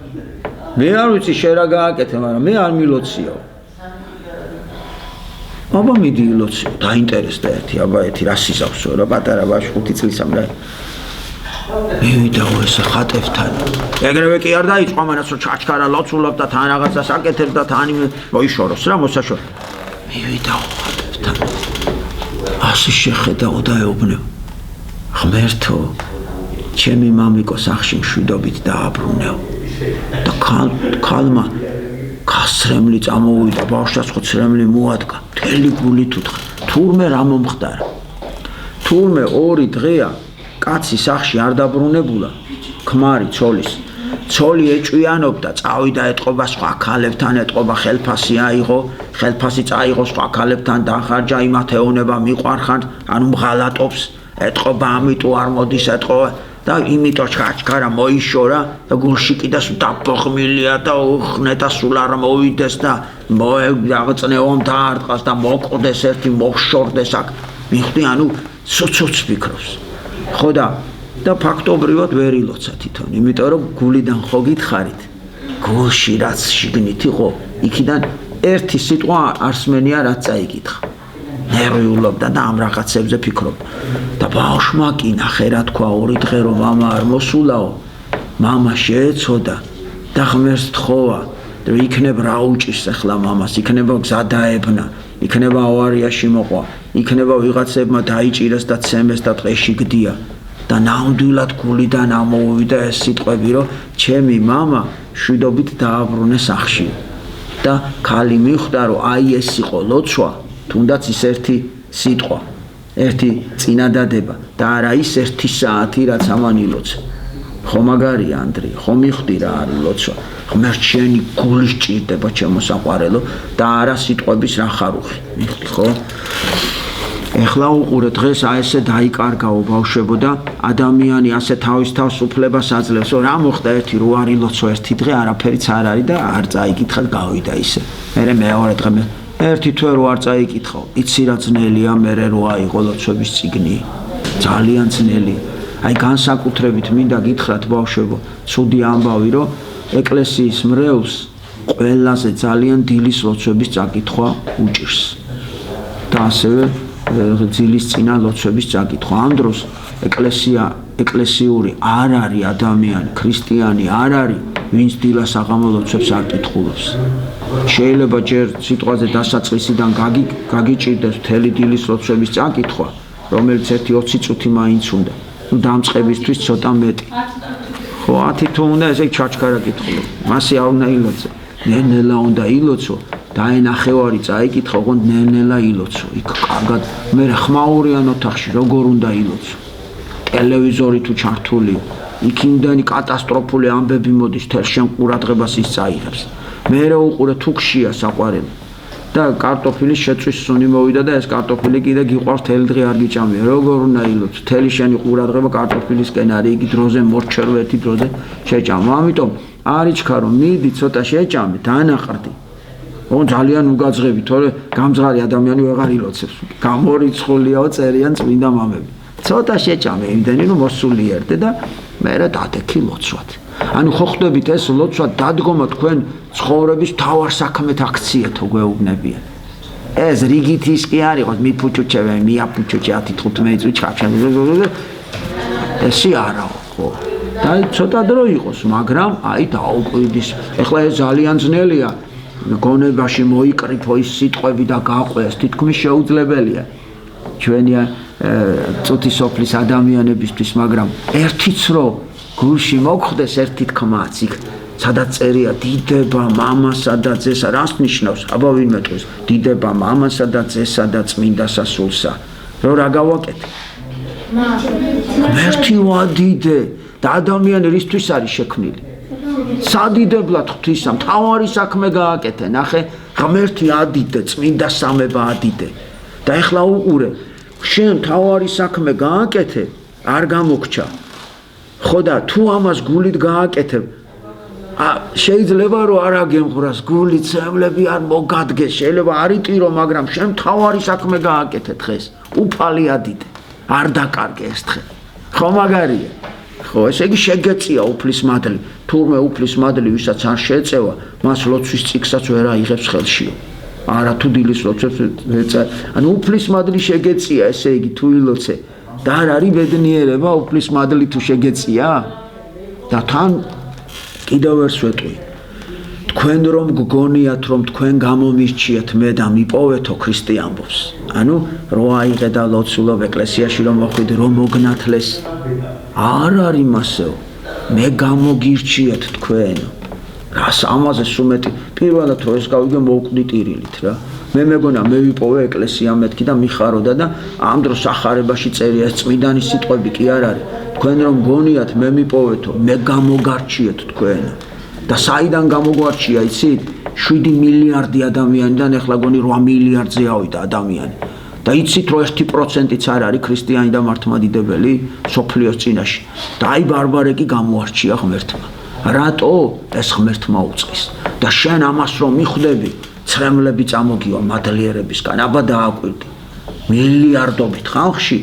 [SPEAKER 1] მე არ ვიცი შენ რა გააკეთე მაგრამ მე არ მილოციო აბა მიდი ილოციო დაინტერესდა ერთი აბა ერთი რა სიზავსო რა პატარა ბავშვი 5 წლისა რა მივიდაო ეს ხატებთან ეგრევე კი არ დაიწყო მანაც რომ ჩაჩქარა ლოცულობ და თან რაღაცას აკეთებ და თან მოიშოროს რა მოსაშორო მივიდაო ხატებთან ასე შეხედაო და ეუბნებ ღმერთო ჩემი მამიკო სახში მშვიდობით დააბრუნეო და ქალმა ქასრემლი წამოვიდა ბავშვას ხო ცრემლი მოადგა მთელი გულით უთხრა თურმე რა მომხდარა თურმე 2 დღეა კაცი სახში არ დაბრუნებულა ქმარი ცოლი ეჭვიანობდა წავიდა ეტყობა სხვა ქალებთან ეტყობა ხელფასი აიღო ხელფასი წაიღო სხვა ქალებთან დახარჯა იმათ ეონება მიყვარხან ანუ მღალატობს ეტყობა ამიტო არ მოდის ეტყობა და იმიტომ ჩქარა მოიშორა და გულში კიდე დაბოხმილია და უხნედა სულ არ მოვიდეს და რაღაცნაირად დაარტყას და მოკვდეს ერთი მოხშორდეს აქ მიხვდი ანუ სოც ფიქრობს ხო და ფაქტობრივად ვერ ილოცა თვითონ იმიტომ რომ გულიდან ხო გითხარით გულში რაც შიგნით იყო იქიდან ერთი სიტყვა არსმენია რაც წაიკითხა ნერვიულობდა და ამ რაღაცებზე ფიქრობდა და ბავშვმა კი ნახე რა თქვა 2 დღე რომ მამა არ მოსულაო მამა შეეცოდა და ღმერთს თხოვა და იქნებ რა უჭირს ახლა მამას იქნება გზა დაებნა იქნება ავარიაში მოყვა იქნება ვიღაცებმა დაიჭირეს და ცემეს და ტყეში გდია და ნამდვილად გულიდან ამოვიდა ეს სიტყვები რომ ჩემი მამა შვიდობით დააბრუნეს სახში და ქალი მიხვდა რომ აი ეს იყო ლოცვა თუნდაც ის ერთი სიტყვა ერთი წინადადება და არა ის 1 საათი რაც ამან ილოცე ხო მაგარია ანდრია ხო მიხვდი რა არის ლოცვა ღმერთ შენი გული სჭირდება ჩემო საყვარელო და არა სიტყვების რახარუხი მიხვდი ხო ეხლა უყურე დღეს აი ესე დაიკარგაო ბავშვებო და ადამიანი ასე თავის თავს უფლებას აძლევს რა მოხდა ერთი რო არ ილოცო 1 დღე არაფერიც არ არის და არ წაიკითხა გავიდა ისე მე მეორე დღე ერთი თვე რო არ წაიკითხავ იცი რა ძნელია მე რო აიღო ლოცვების წიგნი ძალიან ძნელი აი განსაკუთრებით მინდა გითხრათ ბავშვებო ცუდი ამბავი რომ ეკლესიის მრევლს ყველაზე ძალიან დილის ლოცვების წაკითხვა უჭირს და ასევე ძილის წინა ლოცვების წაკითხვა ამ დროს ეკლესიური არ არის ადამიანი ქრისტიანი არ არის ვინც დილას აღამო ლოცვებს არ კითხულობს შეიძლება ჯერ სიტყვაზე დასაწყისიდან გაგიჭირდეს მთელი დილის ლოცვების წაკითხვა რომელიც 1-20 წუთი მაინც უნდა დამწყებისთვის ცოტა მეტი ხო 10 თუ უნდა ესე ჩაჩქარა კითხულობ მასე არ უნდა ილოცო ნელ-ნელა უნდა ილოცო დაენახევარი წაიკითხა ოღონდ ნელ-ნელა ილოცო იქ კარგად მე ხმაურიან ოთახში როგორ უნდა ილოცო ტელევიზორი თუ ჩართული იქიდან კატასტროფული ამბები მოდის თელ შენ ყურადღებას ის წაიღებს მე რა უყურე თუქშია საყვარელი და კარტოფილის შეწვის სუნი მოვიდა და ეს კარტოფილი კიდე გიყვარს თელი დღე არ გიჭამია როგორ უნდა ილოცო თელი შენი ყურადღება კარტოფილისკენ არის იგი დროზე მორჩერო ერთი დროზე შეჭამა ამიტომ არიჩქა რომ მიდი ცოტა შეჭამე დაანაყრდი ოღონ ძალიან უგაძღები თორე გამძღარი ადამიანი ვეღარ ილოცებს გამორიცხულიაო წერიან წმინდა მამები ცოტა შეჭამე იმდენი რომ მოსულიერდე და მერე დადექი ლოცვად ანუ ხო ხვდებით ეს ლოცვა დადგომა თქვენ ცხოვრების თავარ საქმეთ აქციეთო გვეუბნებიან ეს რიგითის კი არ იყოს მიფუჩუჩევე მიაფუჩუჩე 10-15 წუთი ჩახშენ ესი არაო ხო და ცოტა დრო იყოს მაგრამ აი დაუკვირდის ეხლა ეს ძალიან ძნელია გონებაში მოიკრიფო ის სიტყვები და გაყვეს თითქმის შეუძლებელია ჩვენია წუთი სოფლის ადამიანებისთვის მაგრამ ერთიც რო გულში მოხდეს ერთი თქმაც იქ სადაც წერია დიდება მამასა და ძესა რას ნიშნავს აბა ვინმე ტყვის დიდება მამასა და ძესა და წმინდა სასულსა რო რა გავაკეთე ღმერთი ვადიდე და ადამიანი რისთვის არის შექმნილი სადიდებლად ღვთისა მთავარი საქმე გააკეთე ნახე ღმერთი ადიდე წმინდა სამება ადიდე და ეხლა უყურე შენ მთავარი საქმე გააკეთე არ გამოგჩა ხო და თუ ამას გულით გააკეთებ შეიძლება რომ არ აგემღვრას გულით ცემლები არ მოგადგეს შეიძლება არ იტირო მაგრამ შენ მთავარი საქმე გააკეთე დღეს უფალი ადიდე არ დაკარგე ეს დღე ხო მაგარია ხო ესე იგი შეგეწია უფლის მადლი თურმე უფლის მადლი ვისაც არ შეეწევა მას ლოცვის წიგსაც ვერ აიღებს ხელშიო არა თუ დილის ლოცვებს ანუ უფლის მადლი შეგეწია ესე იგი თუ ილოცე და არ არის ბედნიერება უფლის მადლი თუ შეგეწია და თან კიდევ ვერ სვეტყვი თქვენ რომ გგონიათ რომ თქვენ გამომირჩიეთ მე და მიპოვეთო ქრისტიანობს ანუ რო აიღე და ლოცულობ ეკლესიაში რომ მოხვიდე რომ მოგნათლეს არ არის მასეო მე გამოგირჩიეთ თქვენ რას ამაზე სუმეტი პირველად რო ეს გავიგე მოვკვდი ტირილით რა მე მეგონა მე ვიპოვე ეკლესია მეთქი და მიხაროდა და ამ დროს ახარებაში წერია ეს წმინდანის სიტყვები კი არ არის თქვენ რომ გონიათ მე მიპოვეთო მე გამოგარჩიეთ თქვენ და საიდან გამოგვარჩია იცით 7 მილიარდი ადამიანიდან ეხლა გონი 8 მილიარდზე ავიდა ადამიანი და იცით რომ 1%-იც არ არის ქრისტიანი და მართლმადიდებელი სოფლიოს წინაშე და აი ბარბარე კი გამოარჩია ღმერთმა რატო ეს ღმერთმა უწყის და შენ ამას რომ მიხვდები ცრემლები წამოგივა მადლიერებისგან აბა დააკვირდი მილიარდობით ხალხში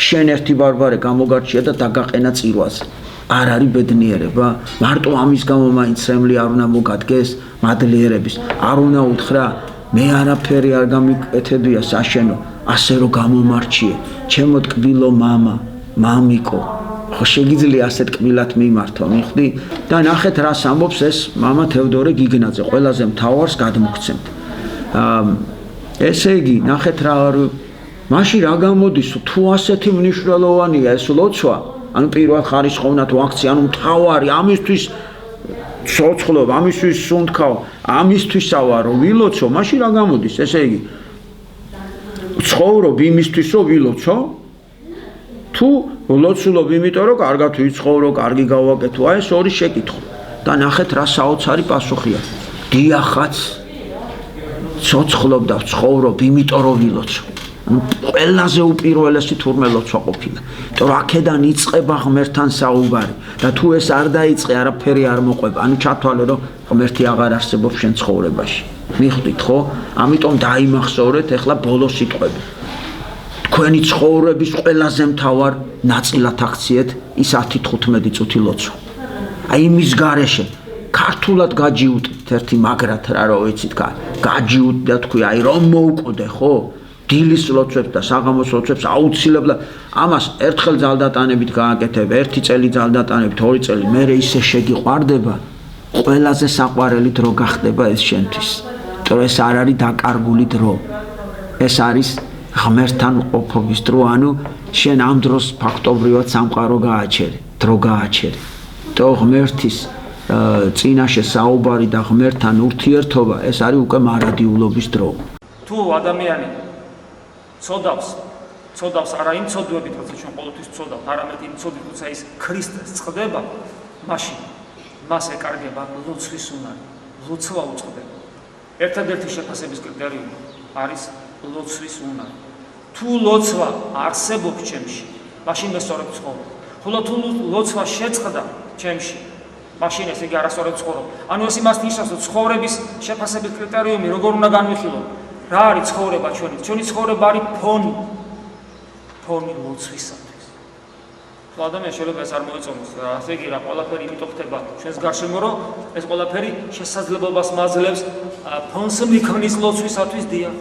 [SPEAKER 1] შენ ერთი ბარბარე გამოგარჩია და დაგაყენა წირვაზე არ არის ბედნიერება მარტო ამის გამო მაინც ცრემლი არ უნდა მოგადგეს მადლიერების არ უნდა უთხრა მე არაფერი არ გამიკეთებია საშენო ასე რომ გამომარჩიე ჩემო ტკბილო მამა მამიკო ხო შეგიძლია ასეთ კბილად მიმართო მიხვდი და ნახეთ რას ამბობს ეს მამა თევდორე გიგნაძე ყველაზე მთავარს გადმოგცემთ ესე იგი ნახეთ რა მაშინ რა გამოდის თუ ასეთი მნიშვნელოვანია ეს ლოცვა ანუ პირველ ხარისხოვნა თუ აქცია ანუ მთავარი ამისთვის ცოცხლობ ამისთვის სუნთქავ ამისთვისავა რომ ვილოცო მაშინ რა გამოდის ესე იგი ცხოვრობ იმისთვის რომ ვილოცო თუ ლოცულობ იმიტომ რომ კარგად ვიცხოვრო კარგი გავაკეთო აი ეს ორი შეკითხვა და ნახეთ რა საოცარი პასუხია დიახაც ცოცხლობ და ცხოვრობ იმიტომ რომ ვილოცო ყველაზე უპირველესი თურმე ლოცვა ყოფილა იმიტომ რომ აქედან იწყება ღმერთთან საუბარი და თუ ეს არ დაიწყე არაფერი არ მოყვება ანუ ჩათვალე რომ ღმერთი აღარ არსებობს შენ ცხოვრებაში მიხვდით ხო ამიტომ დაიმახსოვრეთ ეხლა ბოლო სიტყვები თქვენი ცხოვრების ყველაზე მთავარ ნაწილად აქციეთ ის 10-15 წუთი ლოცვა აი იმის გარეშე ქართულად გაჯიუტდით ერთი მაგრად რა რო ვიცით გაჯიუტდით და თქვი აი რომ მოუკვდე ხო დილის ლოცვებს და საღამოს ლოცვებს აუცილებლად ამას ერთხელ ძალდატანებით გააკეთებ ერთი წელი ძალდატანებით ორი წელი მერე ისე შეგიყვარდება ყველაზე საყვარელი დრო გახდება ეს შენთვის იმიტომ ეს არ არის დაკარგული დრო ეს არის ღმერთთან ყოფობის დრო ანუ შენ ამ დროს ფაქტობრივად სამყარო გააჩერე დრო გააჩერე და ღმერთის წინაშე საუბარი და ღმერთთან ურთიერთობა ეს არის უკვე მარადიულობის დრო
[SPEAKER 3] თუ ადამიანი ცოდავს არა იმ ცოდვებით როცა ჩვენ ყოველთვის ცოდავთ არამედ იმ ცოდვით როცა ის ქრისტეს წყდება მაშინ მას ეკარგება ლოცვის უნარი ლოცვა უწყდება ერთადერთი შეფასების კრიტერიუმი არის ლოცვის უნარი თუ ლოცვა არსებობს ჩემში მაშინ მე სწორად ვცხოვრობ ხოლო თუ ლოცვა შეწყდა ჩემში მაშინ ესე იგი არასწორად ცხოვრობ. ანუ ეს იმას ნიშნავს, რომ ცხოვრების შეფასების კრიტერიუმი როგორ უნდა განვიხილოთ. რა არის ცხოვრება ჩვენი? ჩვენი ცხოვრება არის ფონი ლოცვისათვის. თუ ადამიანს შეიძლება ეს არ მოეწონოს, ასე იგი რა ყველაფერი იმიტომ ხდება ჩვენს გარშემო, რომ ეს ყველაფერი შესაძლებლობას მაძლევს ფონს მიქმნის ლოცვისათვის დია.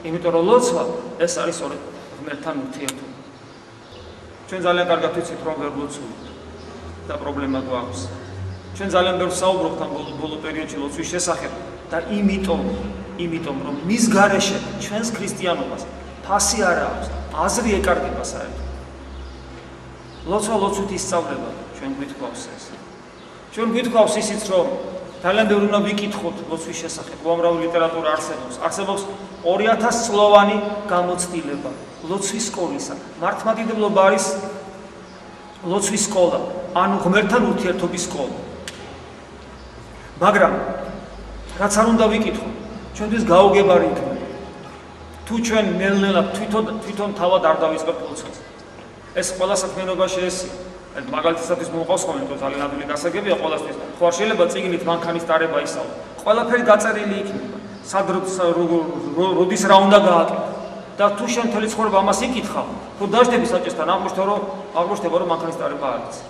[SPEAKER 3] იმიტომ რომ ლოცვა ეს არის სწორედ ღმერთთან ურთიერთობა. ჩვენ ძალიან კარგად ვიცით რომ ვერ ლოცვით და პრობლემა გვაქვს. ჩვენ ძალიან ბევრს საუბრობთ ამ ბოლო პერიოდში ლოცვის შესახებ და იმიტომ რომ მის გარეშე ჩვენს ქრისტიანობას ფასი არ აქვს, აზრი ეკარგება საერთოდ. ლოცვა ლოცვით ისწავლება, ჩვენ გვითხოვს ეს. ჩვენ გვითხოვს ისიც რომ ძალიან ბევრი უნდა ვიკითხოთ ლოცვის შესახებ. უამრავი ლიტერატურა არსებობს 2000 წლოვანი გამოცდილება ლოცვის სკოლისა. მართლმადიდებლობა არის ლოცვის სკოლა, ანუ ღმერთთან ურთიერთობის სკოლა. მაგრამ რაც არ უნდა ვიკითხოთ, ჩვენთვის გაუგებარი იქნება. თუ ჩვენ ნელ-ნელა თვითონ თავად არ დავიწყებთ ლოცვას. ეს ყველა საქმიანობაში ესია. მაგალითად მოყავს ხოლმე, თუ ძალიან ადვილი გასაგებია ყველასთვის. ხო არ შეიძლება წიგნით მანქანის ტარება ისაუბრო. ყველაფერი დაწერილი იქნება. როდის რა უნდა გააკეთო. და თუ შენ მთელი ცხოვრება ამას იკითხავ, თუ დაждები საჭესთან აღმოჩნდება რომ მანქანის ტარება არ იცი.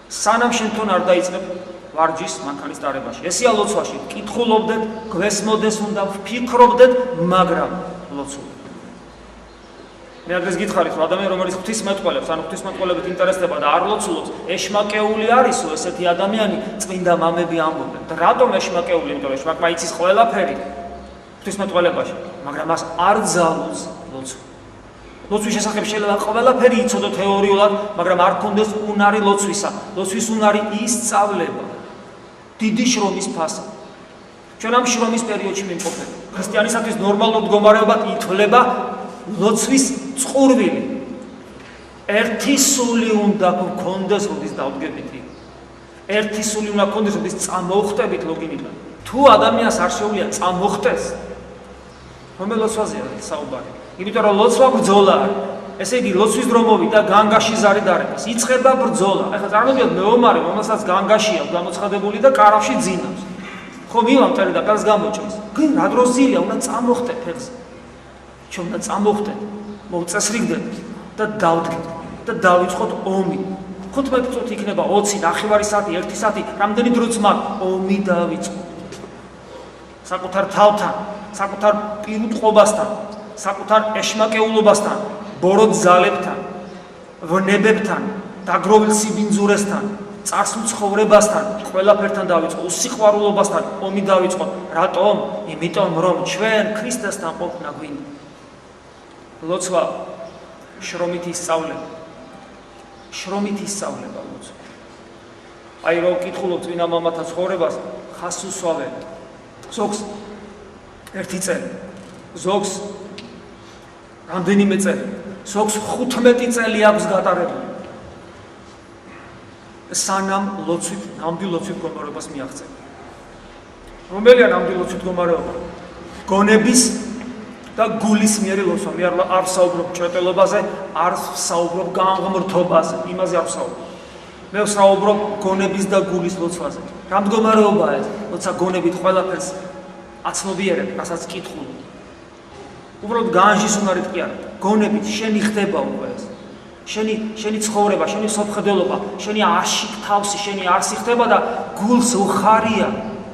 [SPEAKER 3] სანამ შენ თვითონ არ დაიწყებ ვარჯიშს მანქანის ტარებაში. ესეა ლოცვაში. კითხულობდეთ, გვესმოდეს უნდა ვფიქრობდეთ, მაგრამ ლოცულობდეთ. მე აგრეს გითხარით რომ ადამიანი რომელიც ღვთისმეტყველებს, ანუ ღვთისმეტყველებით ინტერესდება და არ ლოცულობს, ეშმაკეული არისო ესეთი ადამიანი, წმინდა მამები ამბობენ. და რატომ ეშმაკეული? იმიტომ რომ ეშმაკმა იცის ყველაფერი ღვთისმეტყველებაში, მაგრამ მას არ ძალუძს ლოცვა. ლოცვის შესახებ შეიძლება ყველაფერი იცოდო თეორიულად, მაგრამ არ ქონდეს უნარი ლოცვისა. ლოცვის უნარი ისწავლება. დიდი შრომის ფასად. ჩვენ ამ შრომის პერიოდში ვიმყოფებით. ქრისტიანისათვის ნორმალურ მდგომარეობად ითვლება ლოცვის წყურვილი. ერთი სული უნდა გქონდეს, როდის დავდგებით. ერთი სული უნდა გქონდეს, როდის წამოვხტებით ლოგინიდან. თუ ადამიანს არ შეუძლია წამოხტეს, რომელ ლოცვაზეა საუბარი? იმიტომ რომ ლოცვა ბრძოლაა. ესე იგი ლოცვის დრო მოვიდა განგაში ზარი დარებას. იწყება ბრძოლა. ახლა წარმოგიდგენთ მეომარი, რომელსაც განგაში აქვს გამოცხადებული და კარავში ძინავს. ხო მივამ წელი და კარს გამოჭრის. რა დროს ზილია, უნდა წამოხტე ფეხს. ჩვენ უნდა წამოხტეთ, მოვწესრიგდეთ და დავდგეთ და დავიწყოთ ომი. 15 წუთი იქნება 20, ნახევარი საათი, 1 საათი, რამდენი დროც მაქვს, ომი დავიწყოთ. საკუთარ თავთან, საკუთარ პირუტყვობასთან, საკუთარ ეშმაკეულობასთან, ბოროტ ძალებთან, ვნებებთან, დაგროვილ სიბინძურესთან, წარსულ ცხოვრებასთან, ყველაფერთან დავიწყოთ, უსიყვარულობასთან ომი დავიწყოთ. რატომ? იმიტომ რომ ჩვენ ქრისტესთან ყოფნა გვინდა. ლოცვა შრომით ისწავლება. შრომით ისწავლება ლოცვა. აი რომ ვკითხულობ წმინდა მამათა ცხოვრებას, ხას უსვავენ. ზოგს 1 წელი, ზოგს რამდენიმე წელი, ზოგს 15 წელი აქვს გატარებული. სანამ ლოცვით, ნამდვილ ლოცვით მდგომარეობას მიაღწევს. რომელია ნამდვილ ლოცვით მდგომარეობა? გონების და გულის მიერი ლოცვა. მე არ ვსაუბრობ ჭრეტელობაზე, არ ვსაუბრობ განღმრთობაზე, იმაზე არ ვსაუბრობ. მე ვსაუბრობ გონების და გულის ლოცვაზე. რა მდგომარეობაა ეს? როცა გონებით ყველაფერს აცნობიერებ, რასაც კითხულობ. უბრალოდ განჟის უნარით კი არა. გონებით შენი ხდება უკვე ეს. შენი ცხოვრება, შენი სოფხედელობა, შენი აშიკ თავსი, შენი არსი ხდება და გულს უხარია.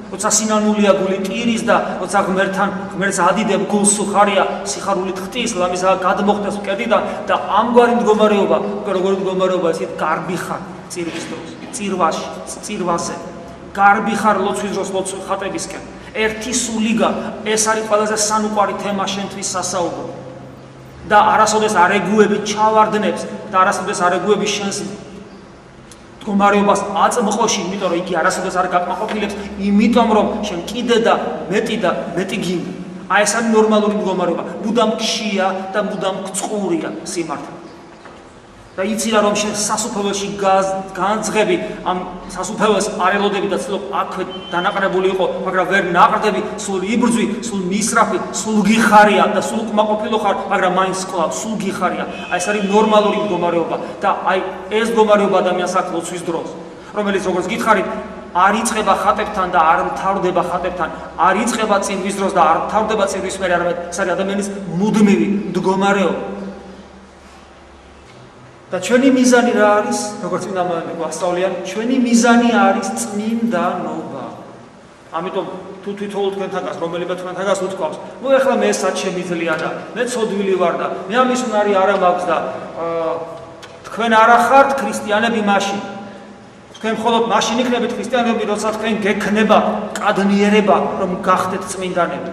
[SPEAKER 3] როცა სინანულია გული ტირის და როცა ღმერთს ადიდებ გულს უხარია, სიხარულით ხტის, ლამისა გადმოხდეს მკერდიდან და ამგვარი მდგომარეობა, როგორი მდგომარეობა ისეთ გარბი ხარ წირვის დროს, წირვაზე. გარბი ხარ ლოცვის დროს, ლოცვის ხატებისკენ. ერთი სულიგა, ეს არის ყველაზე სანუკვარი თემა შენთვის სასაუბრო. და არასოდეს არ ეგუები ჩავარდნებს და არასოდეს არ ეგუები შენს მდგომარეობას აწმყოში, იმიტომ რომ იგი არასოდეს არ გაკმაყოფილებს, იმიტომ რომ შენ კიდე და მეტი გინდა. აი ეს არის ნორმალური მდგომარეობა. მუდამ ქშია და მუდამ წყურია სიმართლე. და იცი რა რომ შენ სასუფეველში განძღები, ამ სასუფეველს არ ელოდები და ცდილობ აქვე დანაყრებული იყო, მაგრამ ვერ ნაყრდები, სულ იბრძვი, სულ მისრაფი, სულ გიხარია და სულ უკმაყოფილო ხარ, მაგრამ მაინც კლავ, სულ გიხარია. აი ეს არის ნორმალური მდგომარეობა და აი ეს მდგომარეობა ადამიანს აქვს ლოცვის დროს. რომელიც როგორც გითხარით არ იწყება ხატებთან და არ მთავრდება ხატებთან, არ იწყება წინვის დროს და არ მთავრდება წინვის მერე, არამედ ეს არის ადამიანის მუდმივი მდგომარეობა. და ჩვენი მიზანი რა არის? როგორც წინა მომენტში გვასწავლიან, ჩვენი მიზანი არის წმინდანობა. ამიტომ თუ თვითონ თქვენთან გას რომელიმე თქვენთან გას უთქვამს, ნუ ეხლა მე ესაც შემიძლია და მე ცოდვილი ვარ და მე ამის უნარი არ მაქვს და თქვენ არ ახართ ქრისტიანები მაშინ. თქვენ მხოლოდ მაშინ იქნებით ქრისტიანები, როცა თქვენ გექნება კადნიერება, რომ გახდეთ წმინდანები.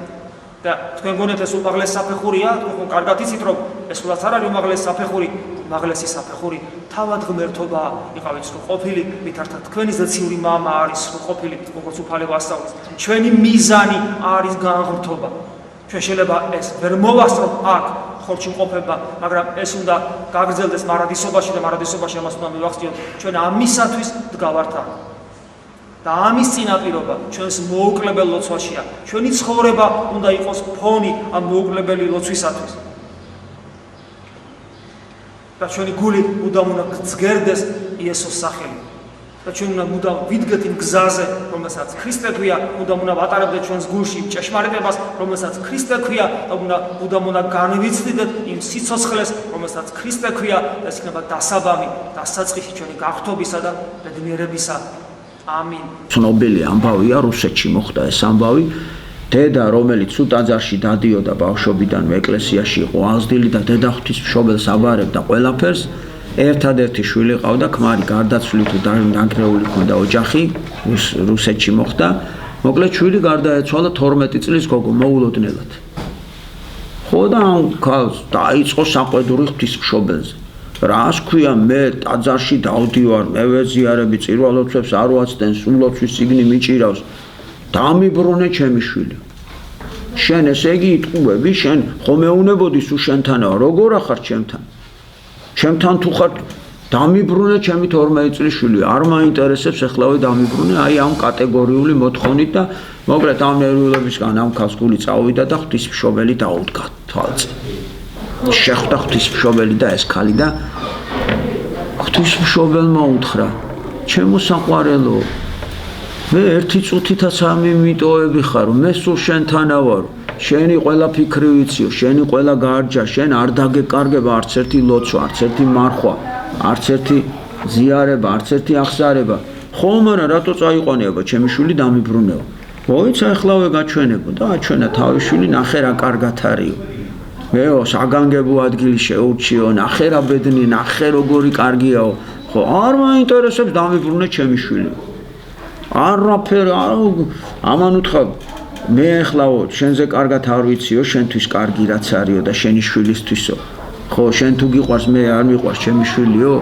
[SPEAKER 3] და თქვენ გონეთ ეს უმაღლესი საფეხურია, თქვენ კარგად იცით რომ ეს სულაც არ არის უმაღლესი საფეხური, უმაღლესი საფეხური თავად ღმერთობა იყავით სრულყოფილი, მით ერთად თქვენი ზეციური მამა არის სრულყოფილი, როგორც უფალება ასწავლის. ჩვენი მიზანი არის განღრთობა. ჩვენ შეიძლება ეს ვერ მოვასწროთ აქ ხორცში მყოფება, მაგრამ ეს უნდა გაგრძელდეს მარადისობაში და მარადისობაში ამას უნდა მივახციოთ. ჩვენ ამისათვის დგავართ აქ. და ამის წინაპირობა ჩვენს მოუკლებელი ლოცვაშია. ჩვენი ცხოვრება უნდა იყოს ფონი ამ მოუკლებელი ლოცვისათვის. და ჩვენი გული მუდამ უნდა გძგერდეს იესოს სახელი. და ჩვენ უნდა მუდამ ვიდგეთ იმ გზაზე, რომელსაც ქრისტე ქვია, მუდამ უნდა ვატარებდეთ ჩვენს გულში ჭეშმარიტებას, რომელსაც ქრისტე ქვია და მუდამ უნდა განვიცდიდეთ იმ სიცოცხლეს, რომელსაც ქრისტე ქვია და ეს იქნება დასაბამი, დასაწყისი ჩვენი გახტობისა და ბედნიერებისა. ამინ.
[SPEAKER 1] ცნობილი ამბავია, რუსეთში მოხდა ეს ამბავი. დედა, რომელიც სულ ტაძარში დადიოდა ბავშვობიდან ეკლესიაში იყო აღზრდილი და დედა ღვთისმშობელს აბარებდა ყველაფერს, ერთადერთი შვილი ყავდა, ქმარი გარდაცვლილი თუ დანგრეული ჰქონდა ოჯახი, რუსეთში მოხდა. მოკლედ შვილი გარდაეცვალა 12 წლის გოგო მოულოდნელად. ხო და ამ ქალს დაიწყო საყვედური ღვთისმშობელზე. რას ქვია მე ტაძარში დავდივარ, მე ვეზიარები წირვალოცებს არ ვაცდენ, სულოცვის წიგნი მიჭირავს. დამიბრუნე ჩემი შვილი. შენ ესე იგი იტყუები, შენ ხომ მეუნებოდი სულ შენთანაა, როგორ ახარ ჩემთან? ჩემთან თუ ხარ დამიბრუნე ჩემი 12 წლის შვილი, არ მაინტერესებს ეხლავე დამიბრუნე, აი ამ კატეგორიული მოთხოვნით და მოკლედ ამ ნერვიულებისგან ამ ქალს გული წავიდა და ღვთისმშობელი დაუდგა თვალწინ. შეხვდა ღვთისმშობელი და ეს ქალი და ღვთისმშობელმა უთხრა, ჩემო საყვარელო, მე ერთი წუთითაც ამიმიტოები ხარ, მე სულ შენთანა ვარ, შენი ყველა ფიქრი ვიციო, შენი ყველა გარჯა, შენ არ დაგეკარგება არც ერთი ლოცვა, არც ერთი მარხვა, არც ერთი ზიარება, არც ერთი აღსარება. ხო, მაგრამ რატო წაიყვანეობა, ჩემი შვილი დამიბრუნეო. მოიცა ეხლავე გაჩვენებო და აჩვენა თავის შვილი, ნახე რა კარგად არისო. მეო საგანგებო ადგილი შეურჩიო, ნახე რა ბედნი, ნახე როგორი კარგიაო. ხო, არ მაინტერესებს დამიბრუნე ჩემი შვილი. არაფერი, ამან უთხრა, მე ეხლაო შენზე კარგად არ ვიციო, შენთვის კარგი რაც არისო და შენი შვილისთვისო. ხო, შენ თუ გიყვარს, მე არ მიყვარს ჩემი შვილიო.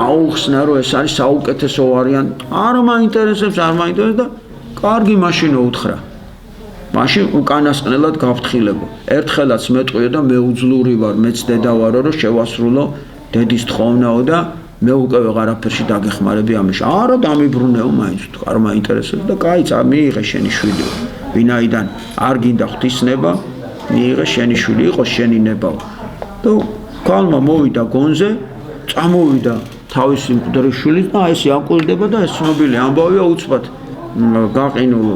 [SPEAKER 1] აუხსნა რომ ეს არის საუკეთესო ვარიანტი. არ მაინტერესებს და კარგი მაშინო უთხრა. მაშინ უკანასკნელად გავფრთხილებო. ერთხელაც მეტყვიო და მეუძლური ვარ, მეც დედა ვარო, რომ შევასრულო დედის თხოვნაო და მე უკვე ვეღარაფერში დაგეხმარები ამაში. არა დამიბრუნეო მაინც თუ არ მაინტერესებს და კაი, მიიღე შენი შვილი. ვინაიდან არ გინდა ღვთისნება, მიიღე შენი შვილი, იყოს შენი ნებავ. და ქალმა მოვიდა გონზე, წამოვიდა თავისი მკვდრი შვილით და ეს აკვირდება და ეს ცნობილი ამბავია უცბად გაყინულ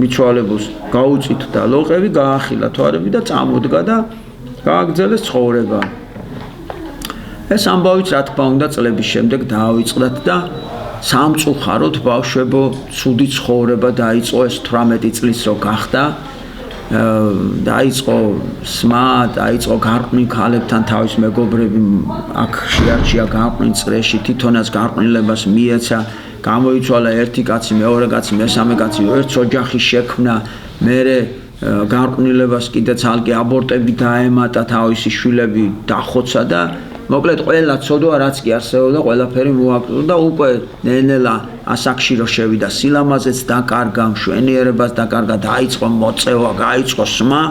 [SPEAKER 1] მიცვალებულს გაუწით და ლოყები, გაახილა თვარები და წამოდგა და გააგრძელეს ცხოვრება. ეს ამბავიც რა თქმა უნდა წლების შემდეგ დაავიწყდათ და სამწუხაროდ ბავშვებო ცუდი ცხოვრება დაიწყო. ეს 18 წლის რო გახდა, დაიწყო სმა, დაიწყო გარყვნილ ქალებთან თავის მეგობრები აქ შეარჩია გარყვნილ წრეში, თვითონაც გარყვნილებას მიეცა. გამოიცვალა ერთი კაცი, მეორე კაცი, მესამე კაცი, ერთ ოჯახი შექმნა, მერე გარყვნილებას კიდე ცალკე აბორტები დაემატა, თავისი შვილები დახოცა და მოკლედ ყველა ცოდვა რაც კი არსებობდა, ყველაფერი მოაკლო და უკვე ნელ-ნელა ასაკში რო შევიდა, სილამაზეც დაკარგა, მშვენიერებას დაკარგა, დაიწყო მოწევა, გაიწყო სმა,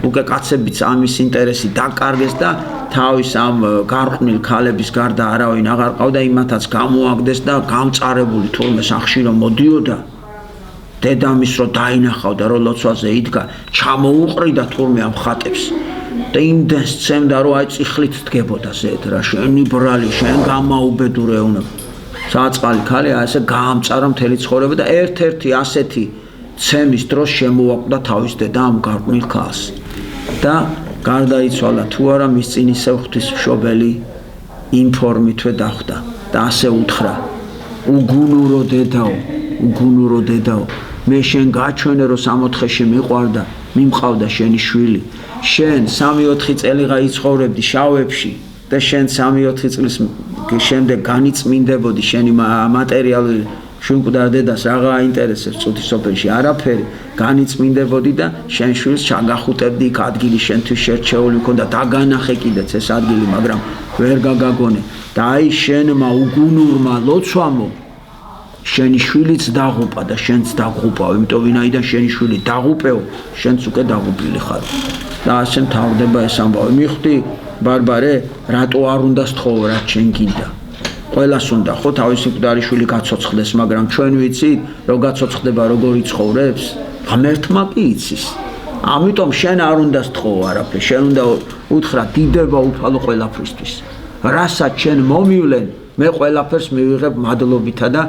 [SPEAKER 1] უკვე კაცებიც ამის ინტერესი დაკარგეს და თავის ამ გარყვნილ ქალების გარდა არავინ აღარ ყავდა, იმათაც გამოაგდეს და გამწარებული თურმე სახში რომ მოდიოდა, დედამის რო დაინახავდა, რო ლოცვაზე იდგა, ჩამოუყრიდა თურმე ამ ხატებს. და იმდენს ცემდა, რომ აი წიხლით დგებოდა ზედ რა, შენი ბრალი, შენ გამაუბედურე უნდა. საწყალი ქალი ასე გაამწარა მთელი ცხოვრება და ერთ-ერთი ასეთი ცემის დროს შემოაკვდა თავის დედა ამ გარყვნილ ქალს და გარდაიცვალა თუ არა მის წინ ისე ღვთისმშობელი ინფორმითვე დახვდა და ასე უთხრა უგუნურო დედაო მე შენ გაჩვენე რომ 64-ში მიყვარდა მიმყავდა შენი შვილი შენ 3-4 წელიღა იცხოვრებდი შავებში და შენ 3-4 წლის შემდეგ განიწმინდებოდი შენი მატერიალური შვილმკვდარ დედას რაღა აინტერესებს წუთის სოფელში არაფერი განიწმინდებოდი და შენ შვილს ჩაგახუტებდი იქ ადგილი შენთვის შერჩეული მქონდა დაგანახე კიდეც ეს ადგილი მაგრამ ვერ გაგაგონე და აი შენმა უგუნურმა ლოცვამო შენი შვილიც დაღუპა და შენც დაღუპავ იმიტომ ვინაიდან შენი შვილი დაღუპეო შენც უკვე დაღუპილი ხარ და ასე მთავრდება ეს ამბავი მიხვდი ბარბარე რატო არ უნდა სთხოვო რაც შენ გინდა ყველას უნდა ხო თავისი მკვდარი შვილი გაცოცხლდეს მაგრამ ჩვენ ვიცით რომ გაცოცხლდება როგორ იცხოვრებს ღმერთმა კი იცის ამიტომ შენ არ უნდა სთხოვო არაფერი შენ უნდა უთხრა დიდება უფალო ყველაფრისთვის რასაც შენ მომივლენ მე ყველაფერს მივიღებ მადლობითა და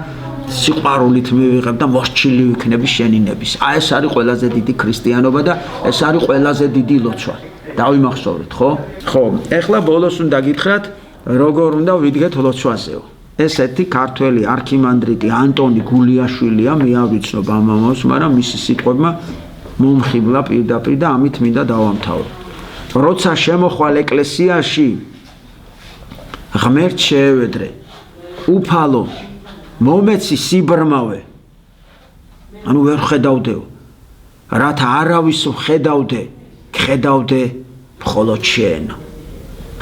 [SPEAKER 1] სიყვარულით მივიღებ და მოსჩილი ვიქნები შენი ნების აი ეს არის ყველაზე დიდი ქრისტიანობა და ეს არის ყველაზე დიდი ლოცვა დავიმახსოვრეთ ხო ეხლა ბოლოს უნდა გითხრათ როგორ უნდა ვიდგეთ ლოცვაზეო ესეთი ქართველი არქიმანდრიტი ანტონი გულიაშვილია მე არ ვიცნობ ამ ამას მაგრამ მისი სიტყვებმა მომხიბლა პირდაპირ და ამით მინდა დავამთავრო როცა შემოხვალ ეკლესიაში ღმერთ შეევედრე უფალო მომეცი სიბრმავე ანუ ვერ ხედავდეო რათა არავის ხედავდე მხოლოდ შენ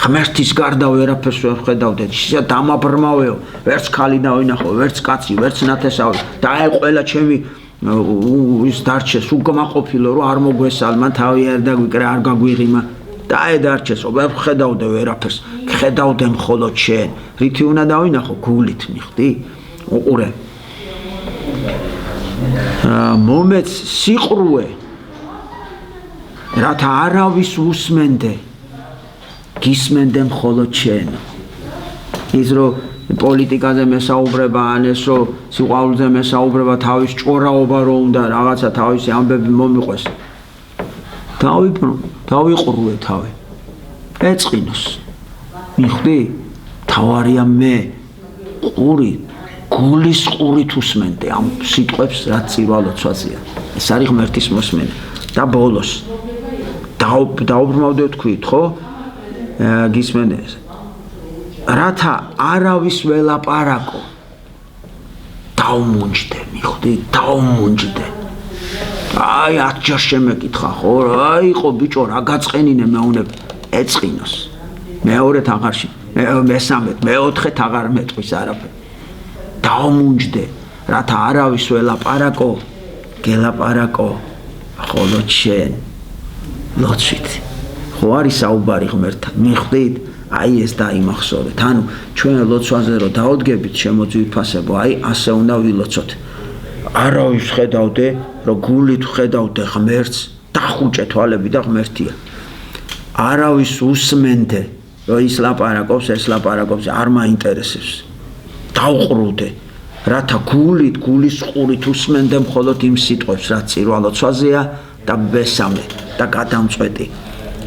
[SPEAKER 1] ღმერთის გარდა ვერაფერს ვერ ხედავდე დამაბრმავეო ვერც ქალი დავინახო ვერც კაცი ვერც ნათესავი და აი ყველა ჩემი ის დარჩეს უგმაყოფილო რომ არ მოგვესალმა თავი არ დაგვიკრა არ გაგვიღიმა და აი დარჩეს ვერ ხედავდე ვერაფერს ხედავდე მხოლოდ შენ რითი უნდა დავინახო გულით მიხდი უყურე მომეც სიყრუე რათა არავის უსმენდე გისმენდე მხოლოდ შენ ის რომ პოლიტიკაზე მესაუბრება ან ეს რომ სიყვარულზე მესაუბრება თავის ჭორაობა რომ უნდა რაღაცა თავისი ამბები მომიყვეს დავიყრუე თავი ეწყინოს მიხდი თავარია მე გულის ყურით უსმენდე ამ სიტყვებს რაც წირვალოცვაზეა ეს არის ღმერთის მოსმენა და ბოლოს დაუბრმავდე თქვით ხო გისმენდეს რათა არავის ველაპარაკო დაუმუნჯდე მიხდი დაუმუნჯდე აი 10 ჯერ შემეკითხა ხო აი იყო ბიჭო რა გაწყენინე მეუნებ ეწყინოს მეორეთ აღარში მესამეთ მეოთხეთ აღარ მეტყვის არაფერი დაუმუნჯდე რათა არავის ველაპარაკო გელაპარაკო მხოლოდ შენ ლოცვით ხო არის საუბარი ღმერთთან მიხვდით აი ეს დაიმახსოვრეთ ანუ ჩვენ ლოცვაზე რომ დაუდგებით შემოძვირფასებო აი ასე უნდა ვილოცოთ არავის ხედავდე რომ გულით ხედავდე ღმერთს დახუჭე თვალები და ღმერთია არავის უსმენდე რომ ის ლაპარაკობს ეს ლაპარაკობს არ მაინტერესებს დავყრუდე რათა გულის ყურით უსმენდე მხოლოდ იმ სიტყვებს რაც წირვალოცვაზეა და მესამე და გადამწყვეტი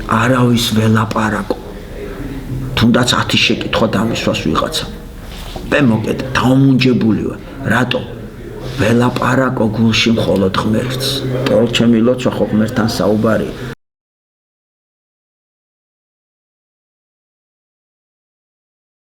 [SPEAKER 1] არავის ველაპარაკო თუნდაც 10 შეკითხვა დამისვას ვიღაცა მე მოკეთ დაუმუნჯებული ვარ რატო ველაპარაკო გულში მხოლოდ ღმერთს თორე ჩემი ლოცვა ხო ღმერთთან საუბარია